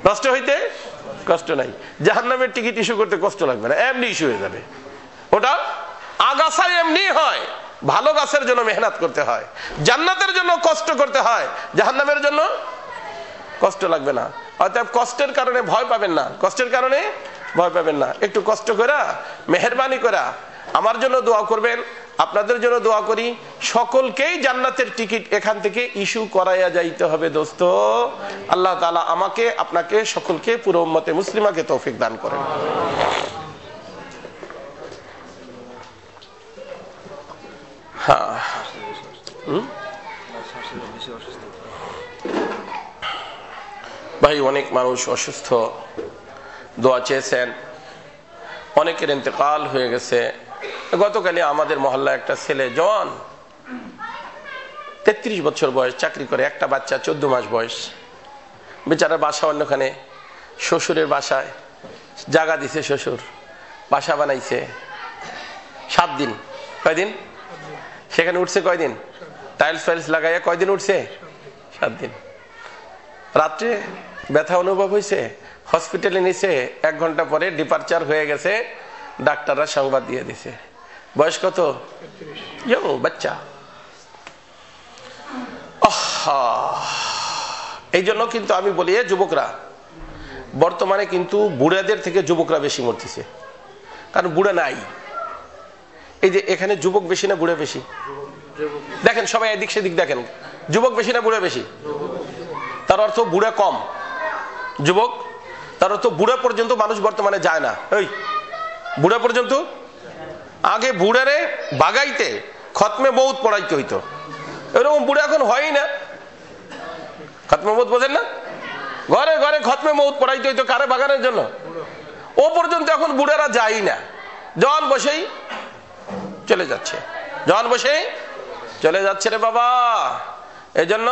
নষ্ট হইতে কষ্ট নাই। জাহান্নামের টিকিট ইস্যু করতে কষ্ট লাগবে না, এমনি ইস্যু হয়ে যাবে। ওটা আগাছায় এমনি হয়, ভালো গাছের জন্য মেহনত করতে হয়, জান্নাতের জন্য কষ্ট করতে হয়, জাহান্নামের জন্য কষ্ট লাগবে না। অতএব কষ্টের কারণে ভয় পাবেন না, কষ্টের কারণে ভয় পাবেন না। একটু কষ্ট করে মেহেরবানি করে আমার জন্য দোয়া করবেন, আপনাদের জন্য দোয়া করি, সকলকেই জান্নাতের টিকিট এখান থেকে ইস্যু করাইয়া যাইতে হবে দোস্ত। আল্লাহ তাআলা আমাকে, আপনাকে, সকলকে, পুরো উম্মতে মুসলিমাকে তৌফিক দান করেন। হ্যাঁ, ভাই অনেক মানুষ অসুস্থ, দোয়া চেয়েছেন, অনেকের ইন্তেকাল হয়ে গেছে। গতকালই আমাদের মহল্লা একটা ছেলে জওয়ান, 33 বছর বয়স, চাকরি করে, একটা বাচ্চা 14 মাস বয়স, বেচারা বাসা অন্যখানে, শ্বশুরের বাসায় জায়গা দিছে, শ্বশুর বাসা বানাইছে 7 দিন। কয়দিন সেখানে উঠছে? কয়দিন? টাইলস ফাইলস লাগাইয়া কয়দিন উঠছে? 7 দিন। রাত্রে ব্যথা অনুভব হয়েছে, হসপিটালে নিছে, 1 ঘন্টা পরে ডিপারচার হয়ে গেছে, ডাক্তাররা সংবাদ দিয়ে দিছে। বয়স কত? ইয়ং বাচ্চা। এই জন্য কিন্তু আমি বলি, যুবকরা বর্তমানে কিন্তু বুড়াদের থেকে যুবকরা বেশি মরতেছে, কারণ বুড়া নাই। এই যে এখানে যুবক বেশি না বুড়া বেশি? দেখেন সবাই এদিক সেদিক দেখেন, যুবক বেশি না বুড়া বেশি? তার অর্থ বুড়া কম, যুবক। তার অর্থ বুড়া পর্যন্ত মানুষ বর্তমানে যায় না। এই বুড়া পর্যন্ত, আগে বুড়ারে বাগাইতে খতমে মৌত পড়াইতে হইতো, এরকম বুড়া এখন হয়ই না। খতমে মৌত বোঝেন না? ঘরে ঘরে খতমে মৌত পড়াইতে হইতো, কারে? বাগানের জন্য। ও পর্যন্ত এখন বুড়ারা যায় না, জন বসেই চলে যাচ্ছে, জন বসেই চলে যাচ্ছে রে বাবা। এজন্য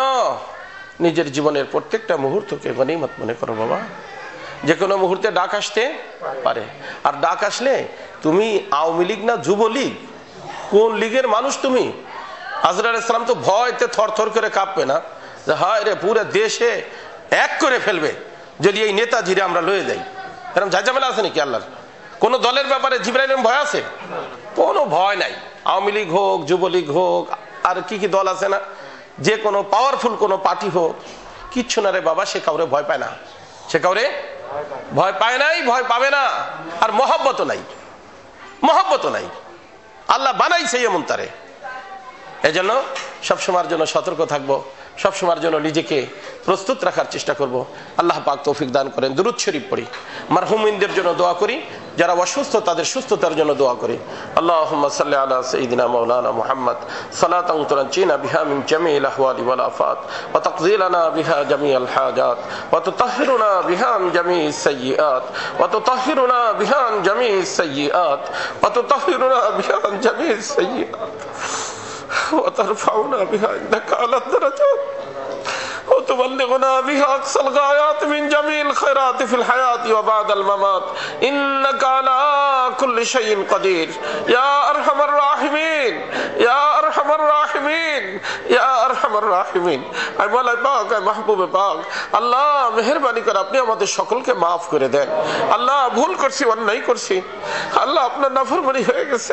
নিজের জীবনের প্রত্যেকটা মুহূর্তকে গনিমত মনে করো বাবা। যে কোনো মুহূর্তে ডাক আসতে পারে, আর ডাক আসলে তুমি আওয়ামী লীগ না যুবলীগ, কোন লীগের মানুষ তুমি? আজরাইল আলাইহিস সালাম তো ভয়তে থরথর করে কাঁপবে না যে হায় রে পুরো দেশে এক করে ফেলবে যদি এই নেতাজিরে আমরা লয়ে যাই? এরকম ঝাঁঝামেলা আছে নাকি আল্লাহর? কোন দলের ব্যাপারে জিবরাইল ভয় আছে? কোনো ভয় নাই। আওয়ামী লীগ হোক, যুবলীগ হোক, আর কি কি দল আছে না, যে কোনো পাওয়ারফুল কোনো পার্টি হোক, কিচ্ছু না রে বাবা, সে কাউরে ভয় পায় না, সে কাউরে ভয় পায় নাই, ভয় পাবে না। আর মহব্বত নাই, মহব্বত নাই, আল্লাহ বানাইছে এমন তারে। এজন্য সবসময়ের জন্য সতর্ক থাকবো, সবসময়ের জন্য নিজেকে প্রস্তুত রাখার চেষ্টা করব। আল্লাহ পাক তৌফিক দান করেন। দুরূদ শরীফ পড়ি, মারহুমিনদের জন্য দোয়া করি, যারা অসুস্থ তাদের সুস্থতার জন্য দোয়া করি। আল্লাহুম্মা সাল্লি আলা সাইয়্যিদিনা মাওলানা মুহাম্মদ সালাতান তুনজিনা বিহা মিন জামিল আহওয়ালি ওয়াল আফাত ওয়া তাকযিলানা বিহা জামিআল হাজাত ওয়া তুতাহহিরুনা বিহা মিন জামিস সাইয়্যাত ওয়া তুতাহহিরুনা বিহা মিন জামিস সাইয়্যাত ওয়া তুতাহহিরুনা বিহা মিন জামিস সাইয়্যাত ওয়া তারফাউনা বিহা ইনদাকা আলা দারাজাত وتبلغنا بها أقصى الغايات من جميع الخيرات في الحياة وبعد الممات إنك على كل شيء قدير يا أرحم الراحمين يا أرحم الراحمين يا أرحم الراحمين أي مولا پاک أي محبوب پاک আল্লাহ মেহেরবানি করে আপনি আমাদের সকলকে maaf করে দেন। আল্লাহ ভুল করছি, অন্যায় করছি, আল্লাহ আপনার নাফরমানি হয়ে গেছে,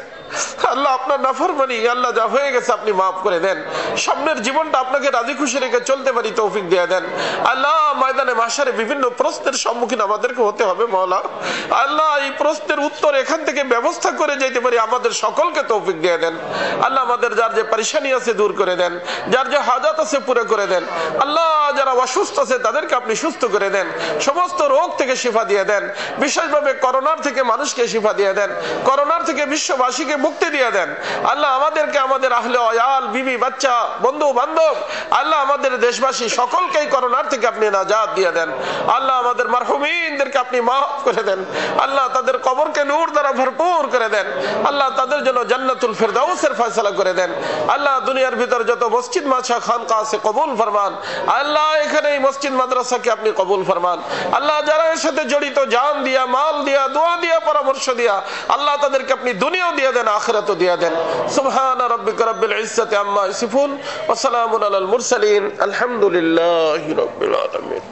আল্লাহ আপনার নাফরমানি, আল্লাহ যা হয়ে গেছে আপনি maaf করে দেন। সামনের জীবনটা আপনাকে রাজি খুশি রেখে চলতে পারি তৌফিক দিয়ে দেন। আল্লাহ ময়দানে মাশারে বিভিন্ন প্রশ্নের সম্মুখীন আমাদেরকে হতে হবে মাওলা, আল্লাহ এই প্রশ্নের উত্তর এখান থেকে ব্যবস্থা করে যেতে পারি আমাদের সকলকে তৌফিক দিয়ে দেন। আল্লাহ আমাদের যার যে পরেশানি আছে দূর করে দেন, যার যে হাজাত আছে পুরো করে দেন। আল্লাহ যারা অসুস্থ আছে তাদেরকে আপনি সুস্থ করে দেন, সমস্ত রোগ থেকে শিফা দিয়ে দেন, বিশেষভাবে করোনার থেকে মানুষকে শিফা দিয়ে দেন, করোনার থেকে বিশ্ববাসীকে মুক্তি দিয়ে দেন। আল্লাহ আমাদেরকে, আমাদের আহলে ওয়াল, বিবি বাচ্চা, বন্ধু বান্ধব, আল্লাহ আমাদের দেশবাসী সকলকেই করোনার থেকে আপনি নাজাত দিয়ে দেন। আল্লাহ আমাদের মারহুমিনদেরকে আপনি মাফ করে দেন। আল্লাহ তাদের কবরকে নূর দ্বারা ভরপুর করে দেন। আল্লাহ তাদের জন্য জান্নাতুল ফিরদাউসের ফয়সালা করে দেন। আল্লাহ দুনিয়ার ভিতর যত মসজিদ মাদ্রাসা খানকা আছে কবুল ফরমান। আল্লাহ এখানে এই মসজিদ মাদ্রাসাকে আপনি কবুল ফরমান। আল্লাহ যারা এর সাথে জড়িত, জান দিয়া, মাল দিয়া, দোয়া দিয়া, পরামর্শ দিয়া, আল্লাহ তাদেরকে আপনি দুনিয়াও দিয়ে দেন, আখিরাতও দিয়ে দেন। সুবহানা রাব্বিকা রাব্বিল ইজ্জাতি আম্মা ইয়াসিফুন ওয়া সালামুন আলাল মুরসালিন আলহামদুলিল্লাহি রাব্বিল আলামিন।